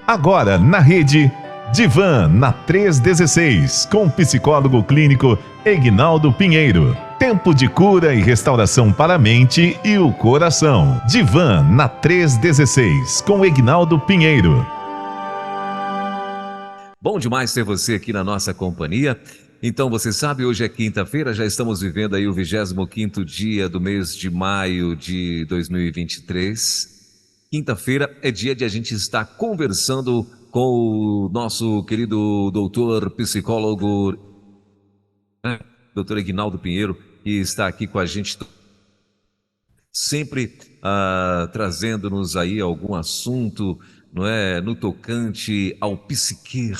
Agora na rede Divan na 316, com o psicólogo clínico Egnaldo Pinheiro. Tempo de cura e restauração para a mente e o coração. Divan na 316, com Egnaldo Pinheiro. Bom demais ter você aqui na nossa companhia. Então, você sabe, hoje é quinta-feira, já estamos vivendo aí o 25º dia do mês de maio de 2023. Quinta-feira é dia de a gente estar conversando com o nosso querido doutor psicólogo, né? Doutor Egnaldo Pinheiro, que está aqui com a gente sempre trazendo-nos aí algum assunto, não é, no tocante ao psique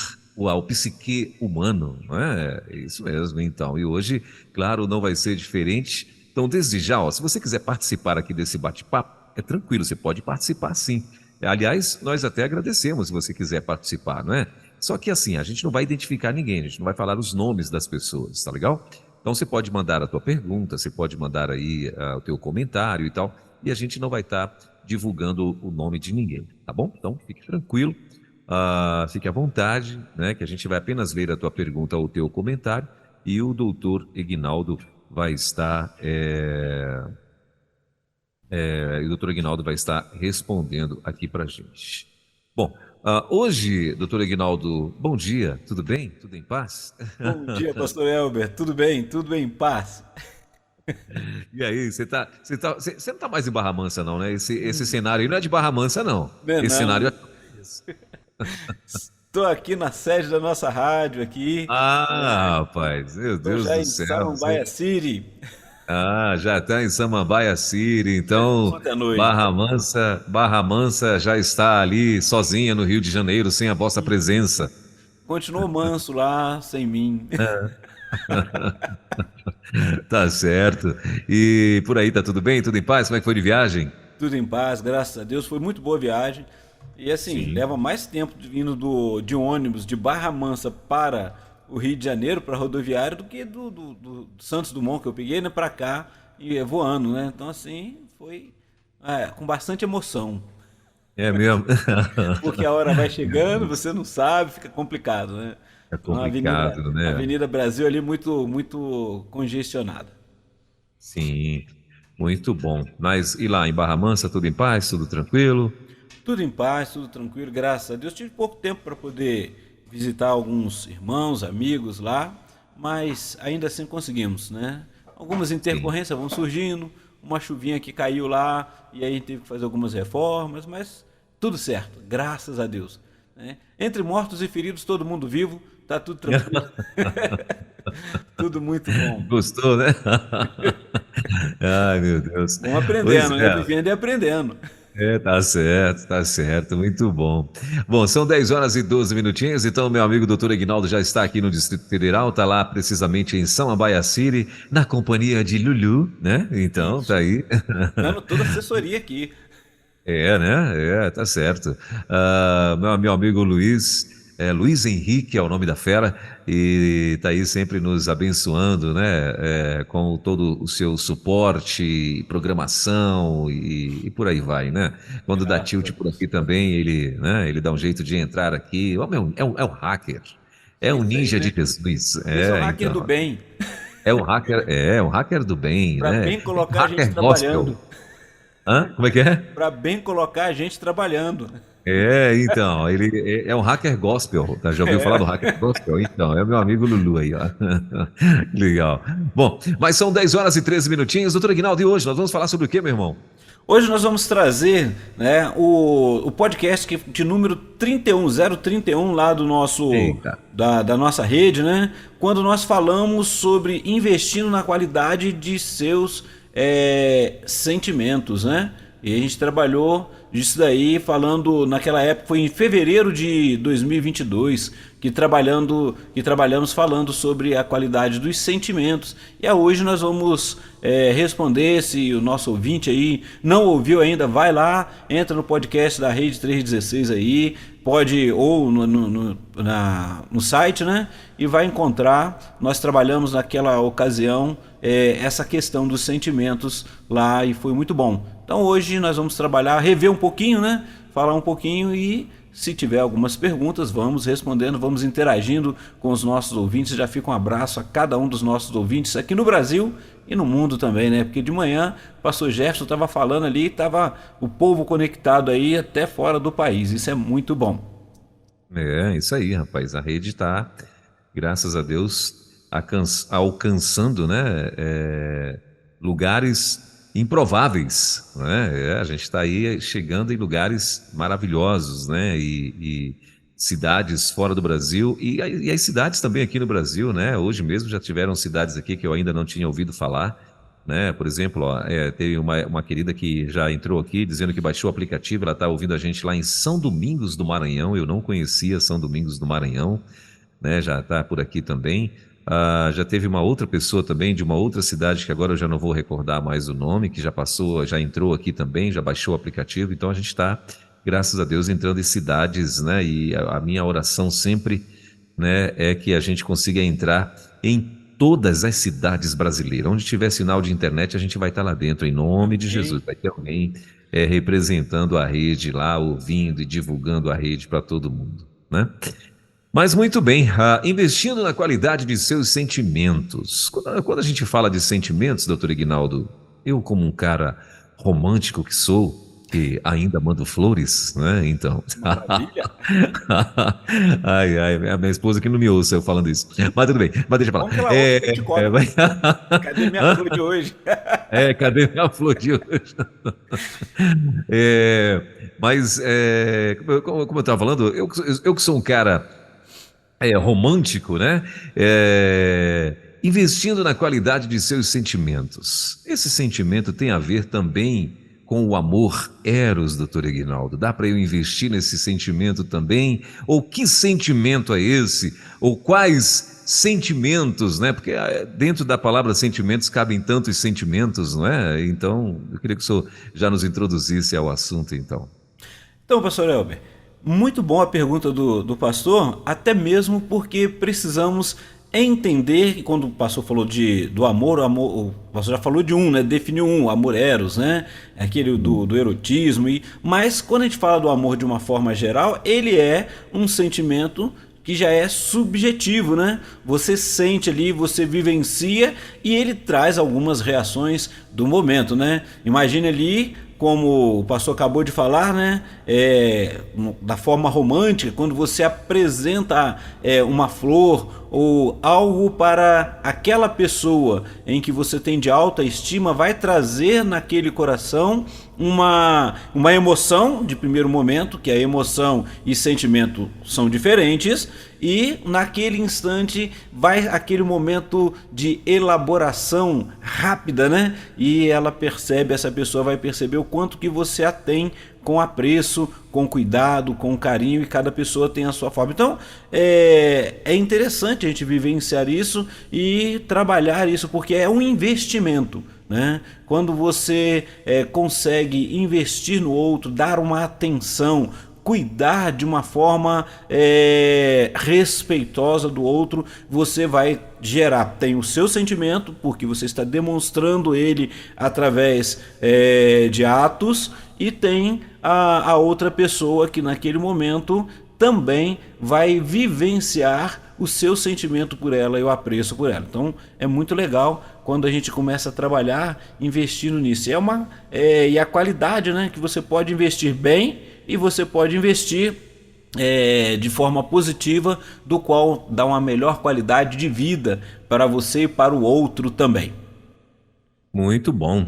humano, não é? Isso mesmo, então. E hoje, claro, não vai ser diferente. Então, desde já, ó, se você quiser participar aqui desse bate-papo, é tranquilo, você pode participar sim. Aliás, nós até agradecemos se você quiser participar, não é? Só que assim, a gente não vai identificar ninguém, a gente não vai falar os nomes das pessoas, tá legal? Então você pode mandar a tua pergunta, você pode mandar aí o teu comentário e tal, e a gente não vai estar divulgando o nome de ninguém, tá bom? Então fique tranquilo, fique à vontade, né? Que a gente vai apenas ler a tua pergunta ou o teu comentário e o doutor Egnaldo vai estar... o doutor Egnaldo vai estar respondendo aqui para a gente. Bom, hoje, doutor Egnaldo, bom dia, tudo bem? Tudo em paz? Bom dia, pastor Elber, tudo bem? Tudo em paz? E aí, você não está mais em Barra Mansa não, né? Esse cenário aí não é de Barra Mansa não. Não, Esse não. cenário é... Estou aqui na sede da nossa rádio aqui. Rapaz, meu Estou Deus já do em céu. Samambaia City. Já está em Samambaia City, então Ontem à noite. Barra Mansa já está ali sozinha no Rio de Janeiro, sem a vossa presença. Continuou manso lá, sem mim. Tá certo. E por aí, tá tudo bem? Tudo em paz? Como é que foi de viagem? Tudo em paz, graças a Deus. Foi muito boa a viagem. E assim, Sim. leva mais tempo vindo de ônibus de Barra Mansa para o Rio de Janeiro, para a rodoviária, do que do Santos Dumont que eu peguei, né, para cá, e voando, né? Então assim, foi com bastante emoção. É mesmo? Porque a hora vai chegando, você não sabe, fica complicado, né? É Então, complicado, a né? Avenida Brasil ali muito congestionada. Sim, muito bom. Mas e lá em Barra Mansa, tudo em paz, tudo tranquilo? Tudo em paz, tudo tranquilo, graças a Deus. Tive pouco tempo para poder visitar alguns irmãos, amigos lá, mas ainda assim conseguimos, né? Algumas Sim. intercorrências vão surgindo, uma chuvinha que caiu lá e aí a gente teve que fazer algumas reformas, mas tudo certo, graças a Deus, né? Entre mortos e feridos, todo mundo vivo, tá tudo tranquilo. Tudo muito bom. Gostou, né? Ai, meu Deus. Vamos Pois aprendendo, né? é. Vivendo e aprendendo. Tá certo, muito bom. Bom, são 10 horas e 12 minutinhos, então meu amigo doutor Egnaldo já está aqui no Distrito Federal, tá lá precisamente em Samambaia City, na companhia de Lulu, né? Então, tá Isso. aí. Dando toda a assessoria aqui. Né? Tá certo. Meu amigo Luiz, Luiz Henrique é o nome da fera, e tá aí sempre nos abençoando, né? Com todo o seu suporte, programação e por aí vai, né? Quando dá Graças a tilt por Deus. aqui também, ele, né? Ele dá um jeito de entrar aqui. Ó, meu, é um hacker, é É um isso aí, ninja de né? Jesus. Esse é o hacker do Então, bem. é um hacker do bem, Para né? bem colocar a gente Hacker gospel. trabalhando. Hã? Como é que é? Para bem colocar a gente trabalhando. Então, ele é um hacker gospel, tá? Já ouviu falar do hacker gospel? Então, é o meu amigo Lulu aí, ó. Legal. Bom, mas são 10 horas e 13 minutinhos. Doutor Aguinaldo, e hoje nós vamos falar sobre o quê, meu irmão? Hoje nós vamos trazer, né, o podcast de número 031 lá do nosso Eita. da nossa rede, né? Quando nós falamos sobre investindo na qualidade de seus sentimentos, né? E a gente trabalhou disso daí falando naquela época, foi em fevereiro de 2022 que trabalhamos falando sobre a qualidade dos sentimentos. E hoje nós vamos responder. Se o nosso ouvinte aí não ouviu ainda, vai lá, entra no podcast da Rede 316 aí, pode, ou no site, né? E vai encontrar. Nós trabalhamos naquela ocasião essa questão dos sentimentos lá e foi muito bom. Então hoje nós vamos trabalhar, rever um pouquinho, né? Falar um pouquinho e se tiver algumas perguntas, vamos respondendo, vamos interagindo com os nossos ouvintes. Já fica um abraço a cada um dos nossos ouvintes aqui no Brasil e no mundo também, né? Porque de manhã o pastor Jefferson estava falando ali, estava o povo conectado aí até fora do país. Isso é muito bom. É, isso aí, rapaz. A rede está, graças a Deus, alcançando, né, lugares improváveis, né? A gente está aí chegando em lugares maravilhosos, né? E cidades fora do Brasil e as cidades também aqui no Brasil, né? Hoje mesmo já tiveram cidades aqui que eu ainda não tinha ouvido falar, né? Por exemplo, ó, teve uma querida que já entrou aqui dizendo que baixou o aplicativo, ela está ouvindo a gente lá em São Domingos do Maranhão. Eu não conhecia São Domingos do Maranhão, né? Já está por aqui também. Já teve uma outra pessoa também de uma outra cidade que agora eu já não vou recordar mais o nome, que já passou, já entrou aqui também, já baixou o aplicativo. Então a gente está, graças a Deus, entrando em cidades, né? E a minha oração sempre, né, é que a gente consiga entrar em todas as cidades brasileiras. Onde tiver sinal de internet, a gente vai estar lá dentro, em nome de Jesus. Vai ter alguém representando a rede lá, ouvindo e divulgando a rede para todo mundo, né? Mas muito bem, investindo na qualidade de seus sentimentos. Quando a gente fala de sentimentos, doutor Ignaldo, eu como um cara romântico que sou, que ainda mando flores, né? Então. Maravilha. Ai, ai, a minha esposa que não me ouça eu falando isso. Mas tudo bem, mas deixa pra lá. Vamos que ela ouve que a gente cobra. Cadê minha flor de hoje? Cadê minha flor de hoje? Mas, como eu estava falando, eu que sou um cara romântico, né? Investindo na qualidade de seus sentimentos. Esse sentimento tem a ver também com o amor eros, doutor Ignaldo. Dá para eu investir nesse sentimento também? Ou que sentimento é esse? Ou quais sentimentos, né? Porque dentro da palavra sentimentos cabem tantos sentimentos, não é? Então, eu queria que o senhor já nos introduzisse ao assunto, então. Então, pastor Elber, muito bom a pergunta do pastor, até mesmo porque precisamos entender que quando o pastor falou do amor, o pastor já falou de né? Definiu o amor eros, né? Aquele do erotismo. Mas quando a gente fala do amor de uma forma geral, ele é um sentimento que já é subjetivo, né? Você sente ali, você vivencia e ele traz algumas reações do momento, né? Imagine ali, como o pastor acabou de falar, né? Da forma romântica, quando você apresenta uma flor ou algo para aquela pessoa em que você tem de alta estima, vai trazer naquele coração uma emoção de primeiro momento, que a emoção e sentimento são diferentes, e naquele instante vai aquele momento de elaboração rápida, né? E essa pessoa vai perceber o quanto que você a tem com apreço, com cuidado, com carinho, e cada pessoa tem a sua forma. Então, é interessante a gente vivenciar isso e trabalhar isso, porque é um investimento, né? Quando você consegue investir no outro, dar uma atenção, cuidar de uma forma respeitosa do outro, você vai tem o seu sentimento, porque você está demonstrando ele através de atos, e tem a outra pessoa que naquele momento também vai vivenciar o seu sentimento por ela e o apreço por ela. Então é muito legal quando a gente começa a trabalhar investindo nisso. E a qualidade, né, que você pode investir bem e você pode investir de forma positiva, do qual dá uma melhor qualidade de vida para você e para o outro também. Muito bom.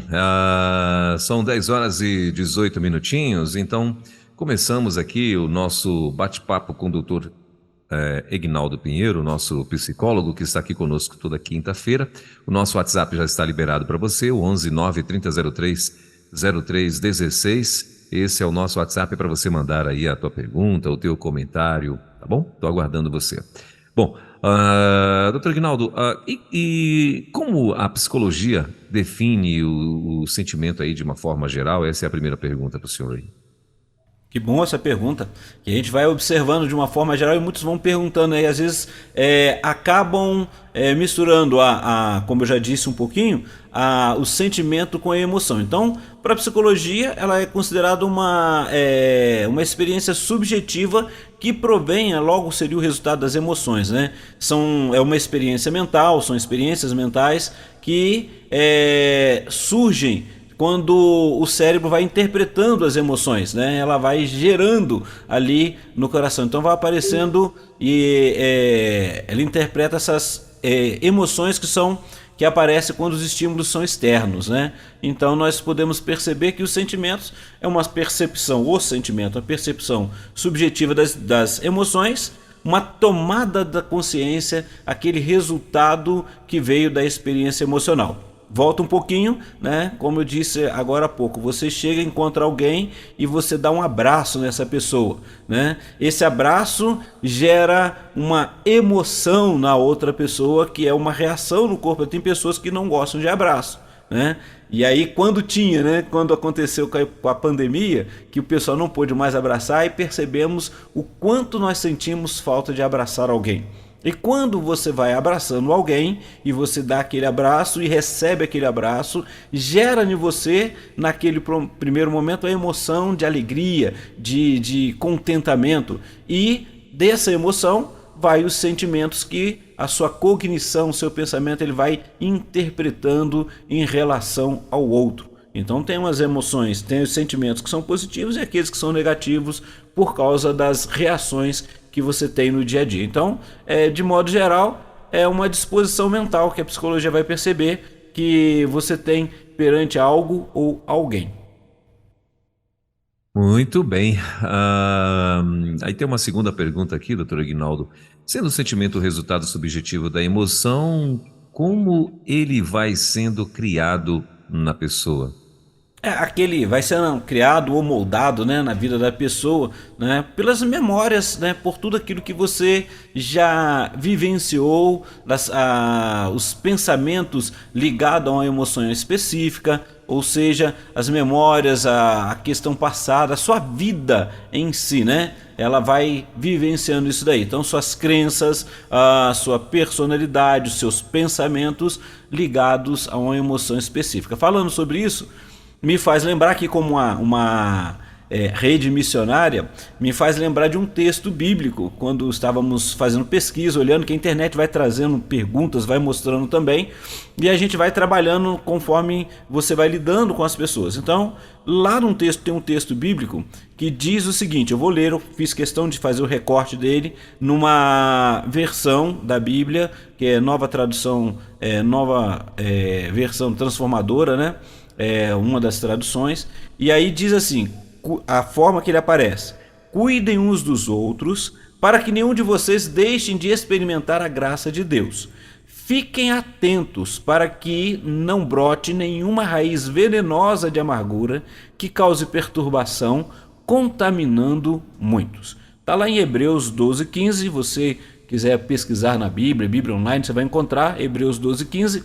São 10 horas e 18 minutinhos, então começamos aqui o nosso bate-papo com o doutor Ignaldo Pinheiro, nosso psicólogo, que está aqui conosco toda quinta-feira. O nosso WhatsApp já está liberado para você, o 11 9 3003 0316. Esse é o nosso WhatsApp para você mandar aí a tua pergunta, o teu comentário, tá bom? Estou aguardando você. Bom, doutor Ignaldo, e como a psicologia define o sentimento aí de uma forma geral? Essa é a primeira pergunta para o senhor aí. Que bom essa pergunta, que a gente vai observando de uma forma geral e muitos vão perguntando aí, às vezes acabam misturando como eu já disse um pouquinho, o sentimento com a emoção. Então, para a psicologia, ela é considerada uma experiência subjetiva que provém, logo seria o resultado das emoções, né? É uma experiência mental, são experiências mentais que surgem quando o cérebro vai interpretando as emoções, né? Ela vai gerando ali no coração. Então vai aparecendo e ela interpreta essas emoções que aparecem quando os estímulos são externos, né? Então nós podemos perceber que os sentimentos é uma percepção, a percepção subjetiva das emoções, uma tomada da consciência, aquele resultado que veio da experiência emocional. Volta um pouquinho, né? Como eu disse agora há pouco, você chega, encontra alguém e você dá um abraço nessa pessoa, né? Esse abraço gera uma emoção na outra pessoa, que é uma reação no corpo. Tem pessoas que não gostam de abraço, né? E aí quando aconteceu com a pandemia, que o pessoal não pôde mais abraçar, e percebemos o quanto nós sentimos falta de abraçar alguém. E quando você vai abraçando alguém e você dá aquele abraço e recebe aquele abraço, gera em você, naquele primeiro momento, a emoção de alegria, de contentamento. E dessa emoção vai os sentimentos que a sua cognição, o seu pensamento, ele vai interpretando em relação ao outro. Então tem umas emoções, tem os sentimentos que são positivos e aqueles que são negativos por causa das reações que você tem no dia a dia. Então, de modo geral, é uma disposição mental que a psicologia vai perceber que você tem perante algo ou alguém. Muito bem. Aí tem uma segunda pergunta aqui, doutor Aguinaldo. Sendo o sentimento o resultado subjetivo da emoção, como ele vai sendo criado na pessoa? Aquele vai sendo criado ou moldado, né, na vida da pessoa, né, pelas memórias, né, por tudo aquilo que você já vivenciou, os pensamentos ligados a uma emoção específica, ou seja, as memórias, a questão passada, a sua vida em si, né? Ela vai vivenciando isso daí. Então, suas crenças, a sua personalidade, os seus pensamentos ligados a uma emoção específica. Falando sobre isso, me faz lembrar aqui como uma rede missionária, me faz lembrar de um texto bíblico, quando estávamos fazendo pesquisa, olhando, que a internet vai trazendo perguntas, vai mostrando também, e a gente vai trabalhando conforme você vai lidando com as pessoas. Então, lá num texto, tem um texto bíblico que diz o seguinte, eu vou ler, eu fiz questão de fazer o recorte dele numa versão da Bíblia, que é nova tradução, versão transformadora, né? Uma das traduções, e aí diz assim, a forma que ele aparece: cuidem uns dos outros, para que nenhum de vocês deixem de experimentar a graça de Deus. Fiquem atentos para que não brote nenhuma raiz venenosa de amargura que cause perturbação, contaminando muitos. Está lá em Hebreus 12:15, se você quiser pesquisar na Bíblia online, você vai encontrar Hebreus 12:15,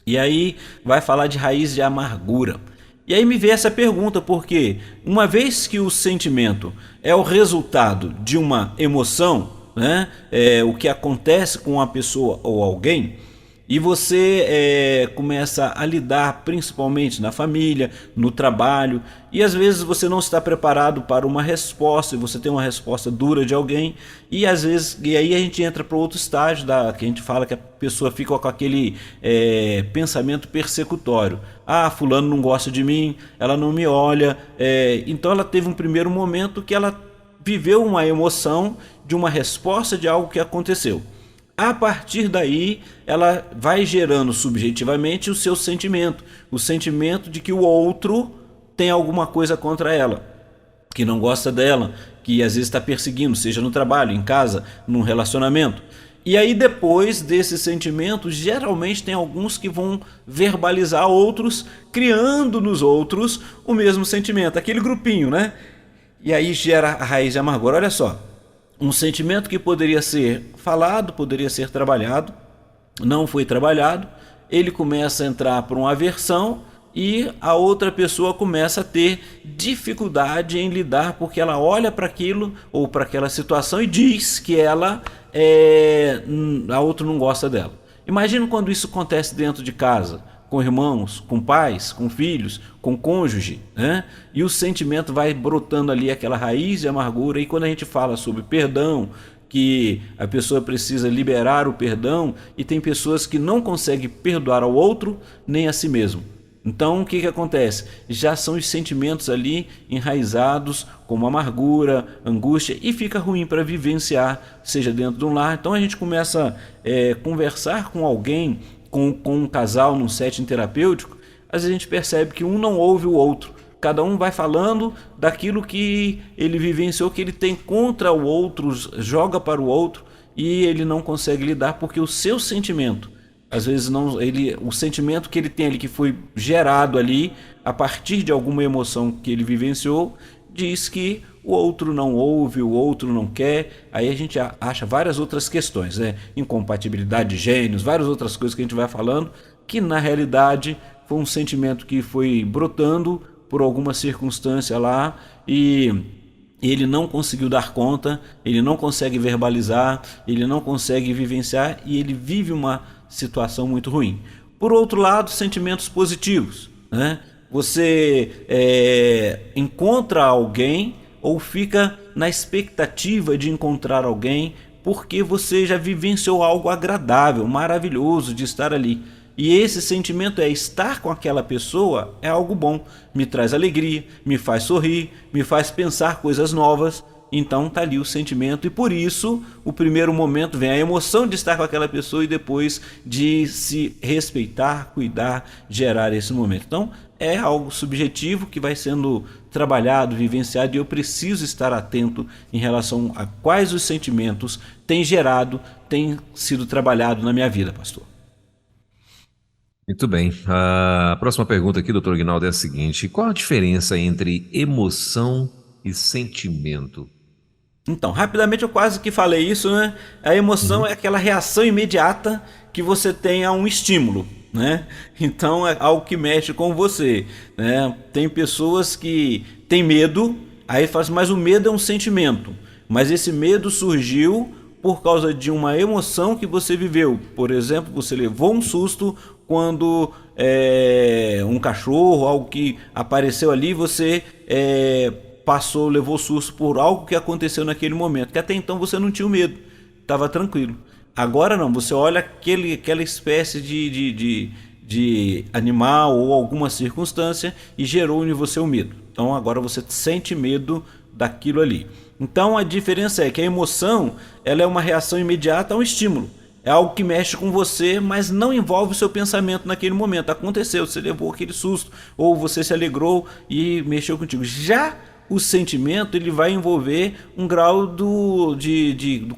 e aí vai falar de raiz de amargura. E aí me veio essa pergunta, porque uma vez que o sentimento é o resultado de uma emoção, né? O que acontece com uma pessoa ou alguém, e você começa a lidar principalmente na família, no trabalho, e às vezes você não está preparado para uma resposta, e você tem uma resposta dura de alguém, e às vezes, e aí a gente entra para outro estágio, que a gente fala que a pessoa fica com aquele pensamento persecutório. Fulano não gosta de mim, ela não me olha, então ela teve um primeiro momento que ela viveu uma emoção de uma resposta de algo que aconteceu. A partir daí, ela vai gerando subjetivamente o seu sentimento, o sentimento de que o outro tem alguma coisa contra ela, que não gosta dela, que às vezes está perseguindo, seja no trabalho, em casa, num relacionamento. E aí depois desse sentimento, geralmente tem alguns que vão verbalizar outros, criando nos outros o mesmo sentimento, aquele grupinho, né? E aí gera a raiz de amargura. Olha só, um sentimento que poderia ser falado, poderia ser trabalhado, não foi trabalhado, ele começa a entrar para uma aversão, e a outra pessoa começa a ter dificuldade em lidar, porque ela olha para aquilo ou para aquela situação e diz que a outra não gosta dela. Imagina quando isso acontece dentro de casa, com irmãos, com pais, com filhos, com cônjuge, né? E o sentimento vai brotando ali, aquela raiz de amargura. E quando a gente fala sobre perdão, que a pessoa precisa liberar o perdão, e tem pessoas que não conseguem perdoar ao outro nem a si mesmo. Então o que acontece? Já são os sentimentos ali enraizados, como amargura, angústia, e fica ruim para vivenciar, seja dentro de um lar. Então a gente começa a conversar com alguém, com um casal num setting terapêutico. Às vezes a gente percebe que um não ouve o outro. Cada um vai falando daquilo que ele vivenciou, que ele tem contra o outro, joga para o outro, e ele não consegue lidar porque o seu sentimento, às vezes não, o sentimento que ele tem ali, que foi gerado ali a partir de alguma emoção que ele vivenciou, diz que o outro não ouve, o outro não quer. Aí a gente acha várias outras questões, né? Incompatibilidade de gênios, várias outras coisas que a gente vai falando, que na realidade foi um sentimento que foi brotando por alguma circunstância lá, e ele não conseguiu dar conta, ele não consegue verbalizar, ele não consegue vivenciar, e ele vive uma situação muito ruim. Por outro lado, sentimentos positivos, né? Você encontra alguém ou fica na expectativa de encontrar alguém porque você já vivenciou algo agradável, maravilhoso de estar ali. E esse sentimento estar com aquela pessoa é algo bom, me traz alegria, me faz sorrir, me faz pensar coisas novas. Então tá ali o sentimento, e por isso o primeiro momento vem a emoção de estar com aquela pessoa, e depois de se respeitar, cuidar, gerar esse momento. Então é algo subjetivo que vai sendo trabalhado, vivenciado, e eu preciso estar atento em relação a quais os sentimentos têm sido trabalhado na minha vida, pastor. Muito bem. A próxima pergunta aqui, doutor Aguinaldo, é a seguinte: qual a diferença entre emoção e sentimento? Então, rapidamente eu quase que falei isso, né? A emoção é aquela reação imediata que você tem a um estímulo, né? Então é algo que mexe com você, né? Tem pessoas que têm medo, aí fala assim, mas o medo é um sentimento. Mas esse medo surgiu por causa de uma emoção que você viveu. Por exemplo, você levou um susto quando um cachorro, algo que apareceu ali, você levou susto por algo que aconteceu naquele momento, que até então você não tinha o medo, estava tranquilo. Agora não, você olha aquela espécie de animal ou alguma circunstância e gerou em você o medo. Então agora você sente medo daquilo ali. Então a diferença é que a emoção, ela é uma reação imediata a um estímulo. É algo que mexe com você, mas não envolve o seu pensamento naquele momento. Aconteceu, você levou aquele susto, ou você se alegrou e mexeu contigo. Já o sentimento, ele vai envolver um grau do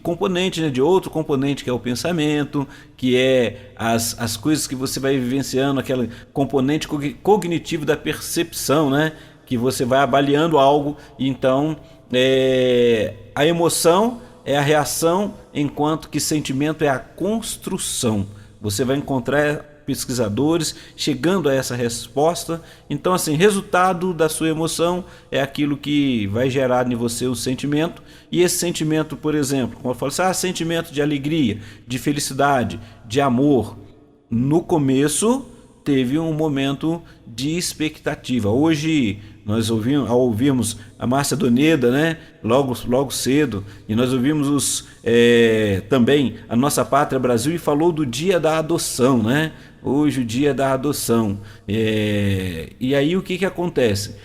componente, né? De outro componente, que é o pensamento, que é as coisas que você vai vivenciando, aquele componente cognitivo da percepção, né? Que você vai avaliando algo. Então a emoção é a reação, enquanto que sentimento é a construção. Você vai encontrar pesquisadores chegando a essa resposta. Então, assim, resultado da sua emoção é aquilo que vai gerar em você o sentimento. E esse sentimento, por exemplo, como eu falo assim, sentimento de alegria, de felicidade, de amor, no começo teve um momento de expectativa. Hoje nós ouvimos a Márcia Doneda, né? logo cedo, e nós ouvimos também a Nossa Pátria Brasil, e falou do dia da adoção, né? Hoje o dia da adoção. E aí o que acontece?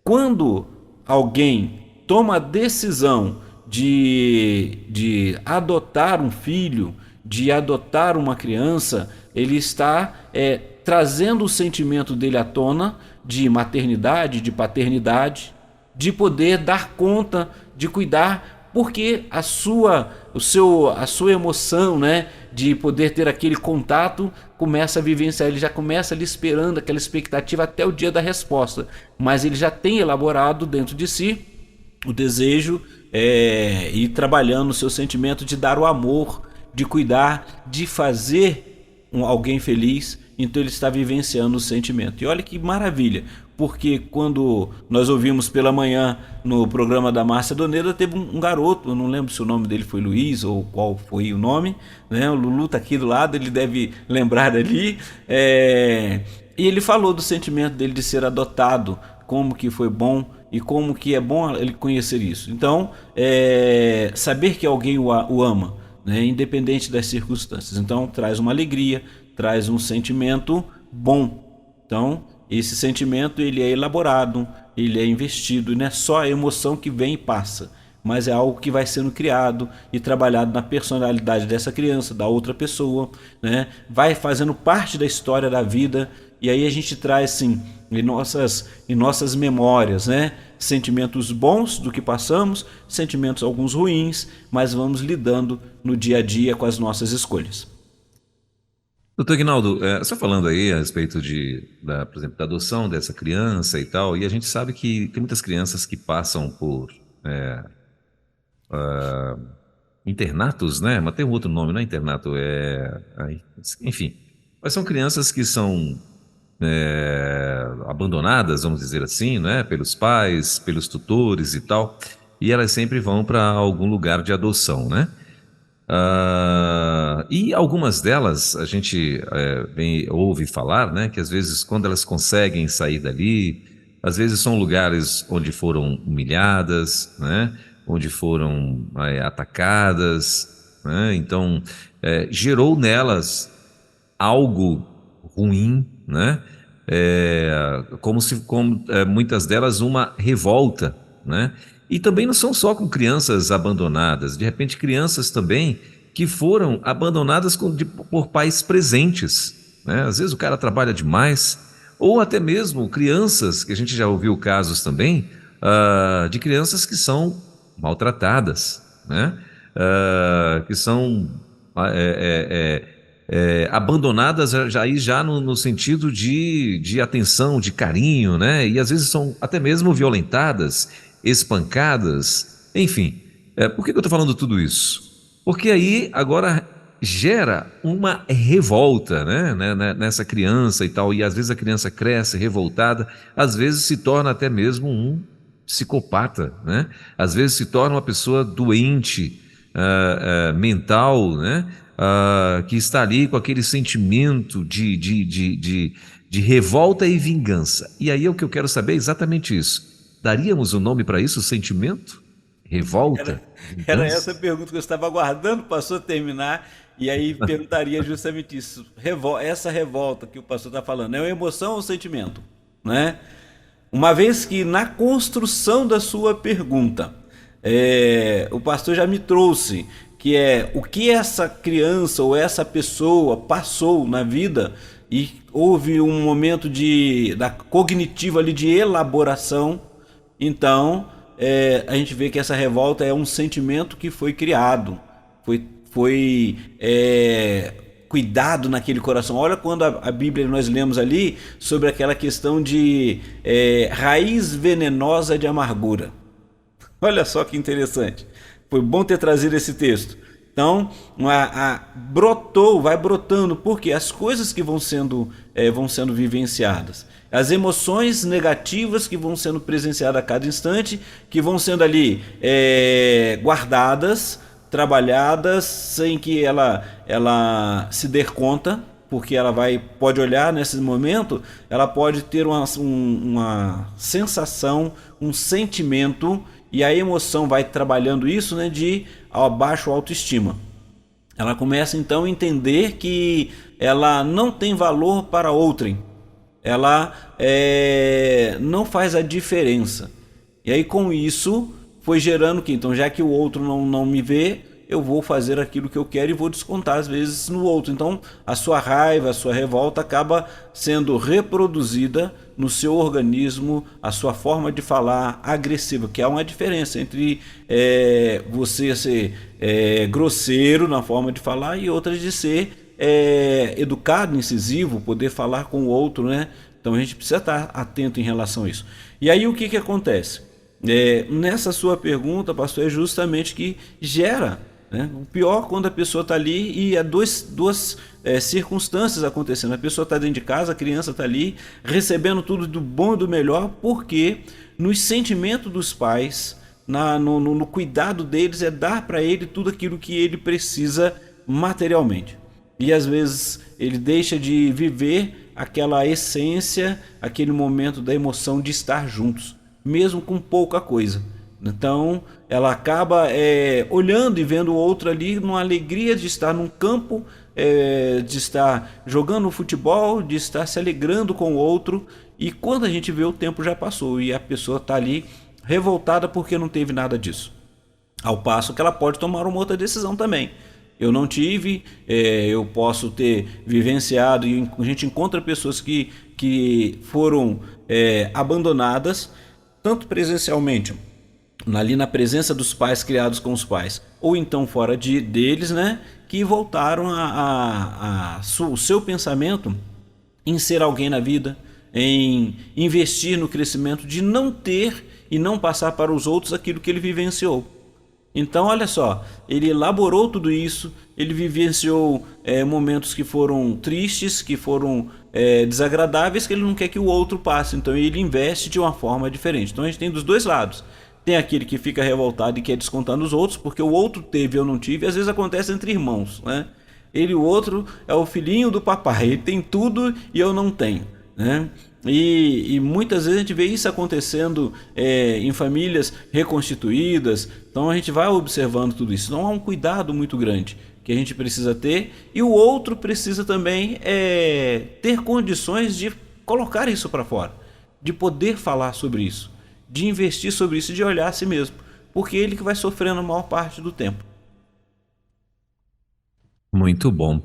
Quando alguém toma a decisão de adotar um filho, de adotar uma criança, ele está trazendo o sentimento dele à tona, de maternidade, de paternidade, de poder dar conta, de cuidar, porque a sua emoção, né, de poder ter aquele contato, começa a vivenciar, ele já começa ali esperando aquela expectativa até o dia da resposta, mas ele já tem elaborado dentro de si o desejo e trabalhando o seu sentimento de dar o amor, de cuidar, de fazer alguém feliz, então ele está vivenciando o sentimento. E olha que maravilha, porque quando nós ouvimos pela manhã no programa da Márcia Doneda, teve um garoto, eu não lembro se o nome dele foi Luiz ou qual foi o nome, né? O Lulu está aqui do lado, ele deve lembrar ali, e ele falou do sentimento dele de ser adotado, como que foi bom e como que é bom ele conhecer isso. Então, saber que alguém o ama, né, independente das circunstâncias. Então, traz uma alegria, traz um sentimento bom. Então, esse sentimento ele é elaborado, ele é investido, e não é só a emoção que vem e passa, mas é algo que vai sendo criado e trabalhado na personalidade dessa criança, da outra pessoa, né? Vai fazendo parte da história da vida, e aí a gente traz, sim, em nossas memórias, né? Sentimentos bons do que passamos, sentimentos alguns ruins, mas vamos lidando no dia a dia com as nossas escolhas. Doutor Ignaldo, só falando aí a respeito por exemplo, da adoção dessa criança e tal, e a gente sabe que tem muitas crianças que passam por internatos, né? Mas tem um outro nome, não é internato, enfim. Mas são crianças que são abandonadas, vamos dizer assim, né? Pelos pais, pelos tutores e tal, e elas sempre vão para algum lugar de adoção, né? E algumas delas a gente ouve falar, né, que às vezes quando elas conseguem sair dali, às vezes são lugares onde foram humilhadas, né, onde foram atacadas, né, então gerou nelas algo ruim, né, como muitas delas uma revolta, né. E também não são só com crianças abandonadas, de repente crianças também que foram abandonadas por pais presentes, né? Às vezes o cara trabalha demais, ou até mesmo crianças, que a gente já ouviu casos também, de crianças que são maltratadas, né? Que são abandonadas já no sentido de atenção, de carinho, né? E às vezes são até mesmo violentadas, espancadas, enfim. Por que eu estou falando tudo isso? Porque aí agora gera uma revolta, né, nessa criança e tal, e às vezes a criança cresce revoltada, às vezes se torna até mesmo um psicopata, né? Às vezes se torna uma pessoa doente, mental, né? Que está ali com aquele sentimento de revolta e vingança. E aí o que eu quero saber é exatamente isso. Daríamos um nome para isso, sentimento? Revolta? Era essa a pergunta que eu estava aguardando o pastor terminar, e aí perguntaria justamente isso. Essa revolta que o pastor está falando, é uma emoção ou sentimento? Né? Uma vez que na construção da sua pergunta, o pastor já me trouxe, que é o que essa criança ou essa pessoa passou na vida, e houve um momento da cognitivo ali de elaboração. Então, a gente vê que essa revolta é um sentimento que foi criado, foi cuidado naquele coração. Olha quando a Bíblia nós lemos ali sobre aquela questão de raiz venenosa de amargura. Olha só que interessante. Foi bom ter trazido esse texto. Então, vai brotando, porque as coisas que vão sendo vivenciadas, as emoções negativas que vão sendo presenciadas a cada instante, que vão sendo ali guardadas, trabalhadas, sem que ela se dê conta, porque ela pode olhar nesse momento, ela pode ter uma sensação, um sentimento, e a emoção vai trabalhando isso, né, de baixa autoestima. Ela começa então a entender que ela não tem valor para outrem, ela não faz a diferença. E aí com isso foi gerando que, então, já que o outro não me vê, eu vou fazer aquilo que eu quero e vou descontar às vezes no outro. Então a sua raiva, a sua revolta acaba sendo reproduzida no seu organismo, a sua forma de falar agressiva, que há uma diferença entre você ser grosseiro na forma de falar e outra de ser educado, incisivo, poder falar com o outro, né? Então a gente precisa estar atento em relação a isso. E aí o que acontece? Nessa sua pergunta, pastor, é justamente que gera né? O pior quando a pessoa está ali e há duas circunstâncias acontecendo. A pessoa está dentro de casa, a criança está ali recebendo tudo do bom e do melhor, porque nos sentimentos dos pais, no cuidado deles, é dar para ele tudo aquilo que ele precisa materialmente. E às vezes ele deixa de viver aquela essência, aquele momento da emoção de estar juntos, mesmo com pouca coisa. Então ela acaba olhando e vendo o outro ali numa alegria de estar num campo, de estar jogando futebol, de estar se alegrando com o outro, e quando a gente vê, o tempo já passou e a pessoa está ali revoltada porque não teve nada disso. Ao passo que ela pode tomar uma outra decisão também. Eu não tive, eu posso ter vivenciado, e a gente encontra pessoas que foram abandonadas, tanto presencialmente, ali na presença dos pais, criados com os pais, ou então fora deles, né, que voltaram o seu pensamento em ser alguém na vida, em investir no crescimento, de não ter e não passar para os outros aquilo que ele vivenciou. Então olha só, ele elaborou tudo isso, ele vivenciou momentos que foram tristes, que foram desagradáveis, que ele não quer que o outro passe, então ele investe de uma forma diferente. Então a gente tem dos dois lados. Tem aquele que fica revoltado e quer descontar nos outros, porque o outro teve e eu não tive, e às vezes acontece entre irmãos, né? Ele e o outro é o filhinho do papai, ele tem tudo e eu não tenho, né? E muitas vezes a gente vê isso acontecendo em famílias reconstituídas, então a gente vai observando tudo isso. Então há um cuidado muito grande que a gente precisa ter, e o outro precisa também ter condições de colocar isso para fora, de poder falar sobre isso, de investir sobre isso, de olhar a si mesmo, porque ele que vai sofrendo a maior parte do tempo. Muito bom.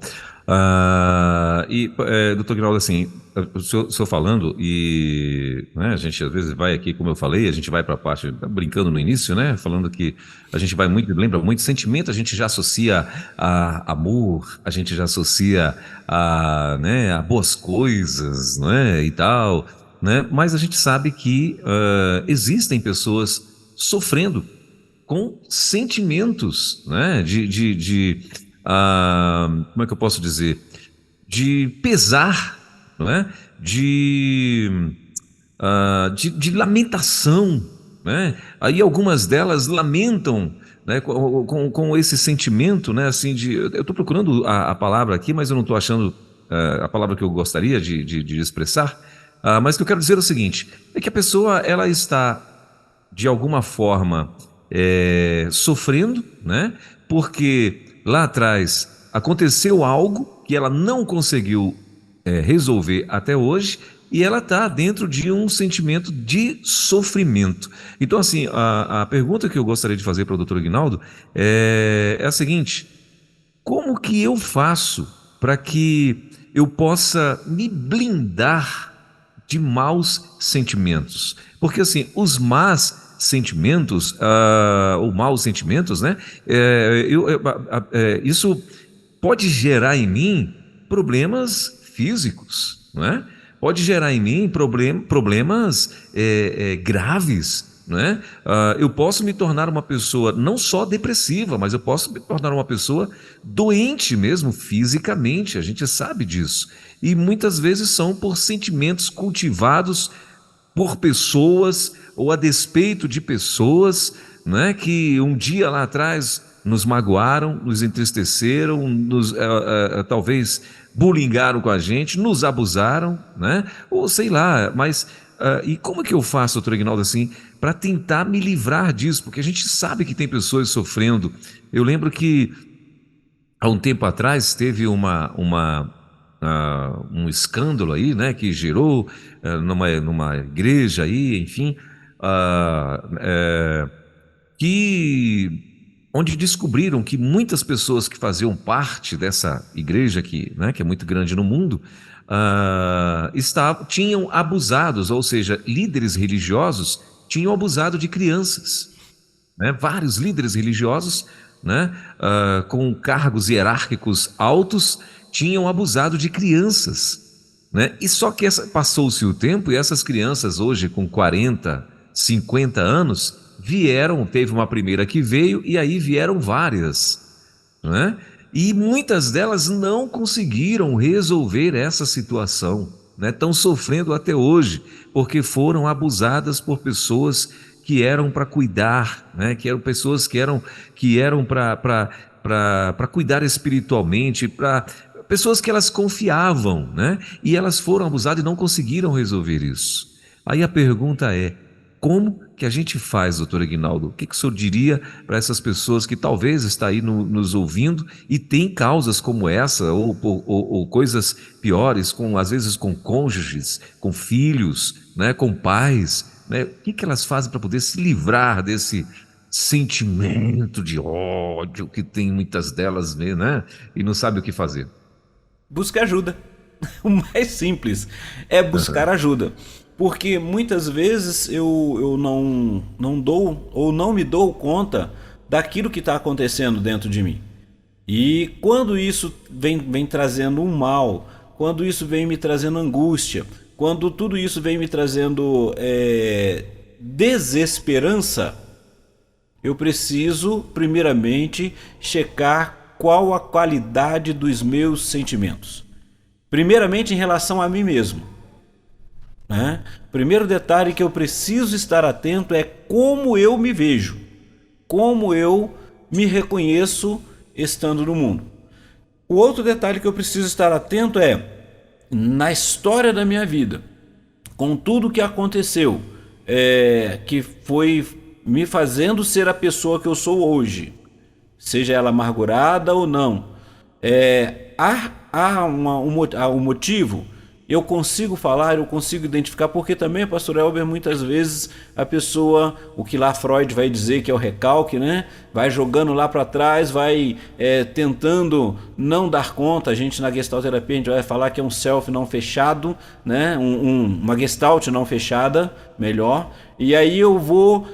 Doutor Guinaldo, assim, o senhor falando, e né, a gente às vezes vai aqui, como eu falei, a gente vai para a parte, brincando no início, né, falando que a gente vai muito, lembra muito sentimento, a gente já associa a amor, a gente já associa a boas coisas, né, e tal, né, mas a gente sabe que existem pessoas sofrendo com sentimentos, né, como é que eu posso dizer? De pesar, não é? De lamentação, né? Aí algumas delas lamentam, né, com esse sentimento, né? Assim, eu estou procurando a palavra aqui, mas eu não estou achando a palavra que eu gostaria de expressar. Mas o que eu quero dizer é o seguinte: é que a pessoa ela está de alguma forma sofrendo, né? Porque lá atrás aconteceu algo que ela não conseguiu resolver até hoje, e ela está dentro de um sentimento de sofrimento. Então, assim, a pergunta que eu gostaria de fazer para o Dr. Guinaldo é a seguinte: como que eu faço para que eu possa me blindar de maus sentimentos? Porque, assim, os maus sentimentos, ou maus sentimentos, né? Isso pode gerar em mim problemas físicos, não é? Pode gerar em mim problemas graves, não é? Eu posso me tornar uma pessoa não só depressiva, mas eu posso me tornar uma pessoa doente mesmo fisicamente, a gente sabe disso. E muitas vezes são por sentimentos cultivados por pessoas ou a despeito de pessoas, né, que um dia lá atrás nos magoaram, nos entristeceram, talvez bullyingaram com a gente, nos abusaram, né, ou sei lá, mas e como é que eu faço, doutor Aguinaldo, assim, para tentar me livrar disso? Porque a gente sabe que tem pessoas sofrendo. Eu lembro que há um tempo atrás teve um escândalo aí, né, que gerou numa igreja aí, enfim, onde descobriram que muitas pessoas que faziam parte dessa igreja né, que é muito grande no mundo, tinham abusados, ou seja, líderes religiosos tinham abusado de crianças, né? Vários líderes religiosos, né, com cargos hierárquicos altos, tinham abusado de crianças, né? E só que passou-se o tempo e essas crianças hoje com 40, 50 anos teve uma primeira que veio e aí vieram várias, não é? E muitas delas não conseguiram resolver essa situação, né? Estão sofrendo até hoje, porque foram abusadas por pessoas que eram para cuidar, né? Que eram pessoas que eram para cuidar espiritualmente, para pessoas que elas confiavam, né? E elas foram abusadas e não conseguiram resolver isso. Aí a pergunta é: como que a gente faz, doutor Aguinaldo? O que o senhor diria para essas pessoas que talvez está aí nos ouvindo e tem causas como essa, ou coisas piores, às vezes com cônjuges, com filhos, né, com pais, né? O que elas fazem para poder se livrar desse sentimento de ódio que tem muitas delas, né? E não sabe o que fazer? Busca ajuda. O mais simples é buscar ajuda. Porque muitas vezes eu não dou ou não me dou conta daquilo que está acontecendo dentro de mim. E quando isso vem trazendo um mal, quando isso vem me trazendo angústia, quando tudo isso vem me trazendo desesperança, eu preciso primeiramente checar qual a qualidade dos meus sentimentos. Primeiramente em relação a mim mesmo, né? Primeiro detalhe que eu preciso estar atento é como eu me vejo, como eu me reconheço estando no mundo. O outro detalhe que eu preciso estar atento é na história da minha vida, com tudo que aconteceu, que foi me fazendo ser a pessoa que eu sou hoje, seja ela amargurada ou não. Há um motivo, eu consigo falar, eu consigo identificar, porque também, pastor Elber, muitas vezes a pessoa, o que lá Freud vai dizer que é o recalque, né? Vai jogando lá para trás, vai tentando não dar conta. A gente na gestalterapia a gente vai falar que é um self não fechado, né? Uma gestalt não fechada, melhor. E aí eu vou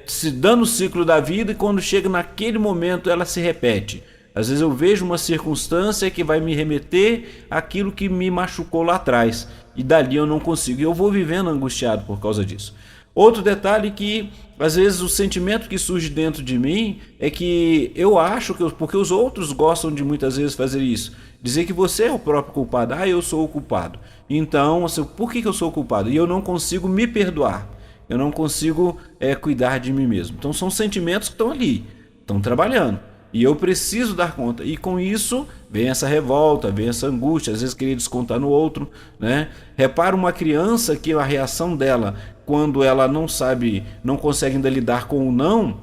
se dando o ciclo da vida, e quando chega naquele momento ela se repete. Às vezes eu vejo uma circunstância que vai me remeter àquilo que me machucou lá atrás, e dali eu não consigo, e eu vou vivendo angustiado por causa disso. Outro detalhe que às vezes o sentimento que surge dentro de mim é que eu acho que porque os outros gostam de muitas vezes fazer isso, dizer que você é o próprio culpado. Eu sou o culpado, então por que eu sou o culpado? E eu não consigo me perdoar, eu não consigo cuidar de mim mesmo. Então são sentimentos que estão ali, estão trabalhando. E eu preciso dar conta. E com isso vem essa revolta, vem essa angústia, às vezes querer descontar no outro, né? Repara uma criança que a reação dela, quando ela não sabe, não consegue ainda lidar com o não,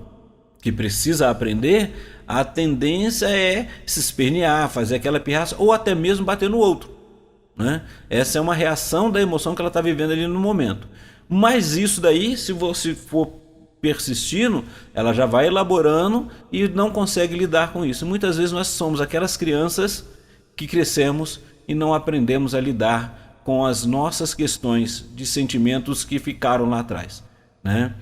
que precisa aprender, a tendência é se espernear, fazer aquela pirraça, ou até mesmo bater no outro, né? Essa é uma reação da emoção que ela está vivendo ali no momento. Mas isso daí, se você for persistindo, ela já vai elaborando e não consegue lidar com isso. Muitas vezes nós somos aquelas crianças que crescemos e não aprendemos a lidar com as nossas questões de sentimentos que ficaram lá atrás, né?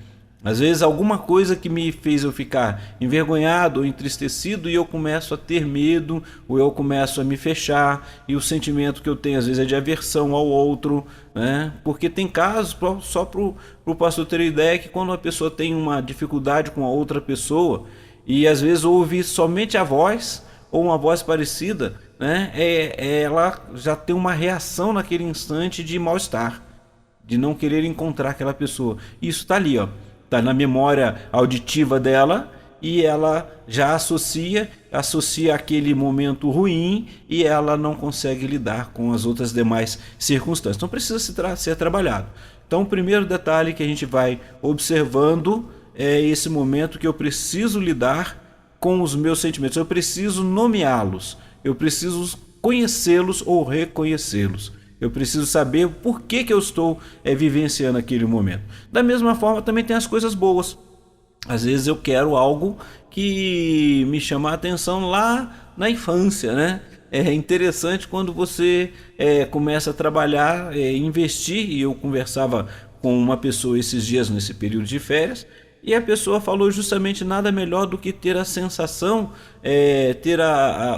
Às vezes alguma coisa que me fez eu ficar envergonhado ou entristecido, e eu começo a ter medo, ou eu começo a me fechar, e o sentimento que eu tenho às vezes é de aversão ao outro, né? Porque tem casos, só para o pastor ter ideia, que quando a pessoa tem uma dificuldade com a outra pessoa, e às vezes ouve somente a voz, ou uma voz parecida, né? Ela já tem uma reação naquele instante de mal-estar, de não querer encontrar aquela pessoa. Isso está ali, ó. Está na memória auditiva dela, e ela já associa aquele momento ruim, e ela não consegue lidar com as outras demais circunstâncias. Então precisa ser trabalhado. Então o primeiro detalhe que a gente vai observando é esse momento que eu preciso lidar com os meus sentimentos. Eu preciso nomeá-los, eu preciso conhecê-los ou reconhecê-los. Eu preciso saber por que eu estou vivenciando aquele momento. Da mesma forma, também tem as coisas boas. Às vezes eu quero algo que me chama a atenção lá na infância, né? É interessante quando você começa a trabalhar, investir. E eu conversava com uma pessoa esses dias, nesse período de férias, e a pessoa falou justamente nada melhor do que ter a sensação, ter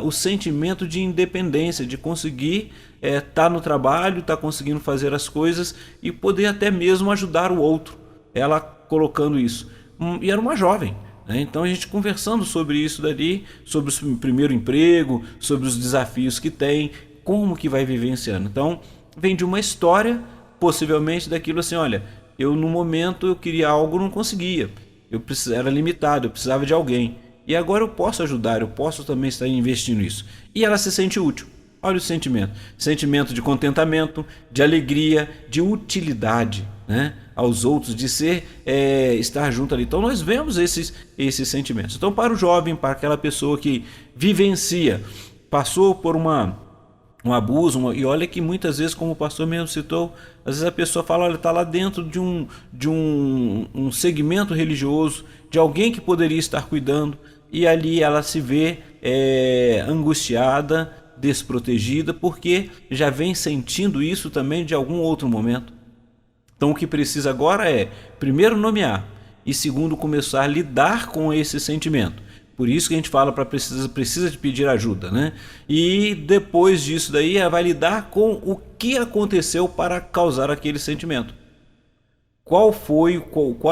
o sentimento de independência, de conseguir estar no trabalho, estar conseguindo fazer as coisas e poder até mesmo ajudar o outro. Ela colocando isso. E era uma jovem, né? Então a gente conversando sobre isso dali, sobre o primeiro emprego, sobre os desafios que tem, como que vai vivenciando. Então vem de uma história, possivelmente daquilo assim, olha, eu no momento eu queria algo, não conseguia, era limitado, eu precisava de alguém, e agora eu posso ajudar, eu posso também estar investindo nisso, e ela se sente útil. Olha o sentimento de contentamento, de alegria, de utilidade, né, aos outros, de estar junto ali. Então nós vemos esses sentimentos. Então para o jovem, para aquela pessoa que vivencia, passou por um abuso, e olha que muitas vezes, como o pastor mesmo citou, às vezes a pessoa fala, olha, está lá dentro de um segmento religioso, de alguém que poderia estar cuidando, e ali ela se vê angustiada, desprotegida, porque já vem sentindo isso também de algum outro momento. Então o que precisa agora é, primeiro, nomear, e segundo, começar a lidar com esse sentimento. Por isso que a gente fala para precisa de pedir ajuda, né? E depois disso daí, ela vai lidar com o que aconteceu para causar aquele sentimento. Qual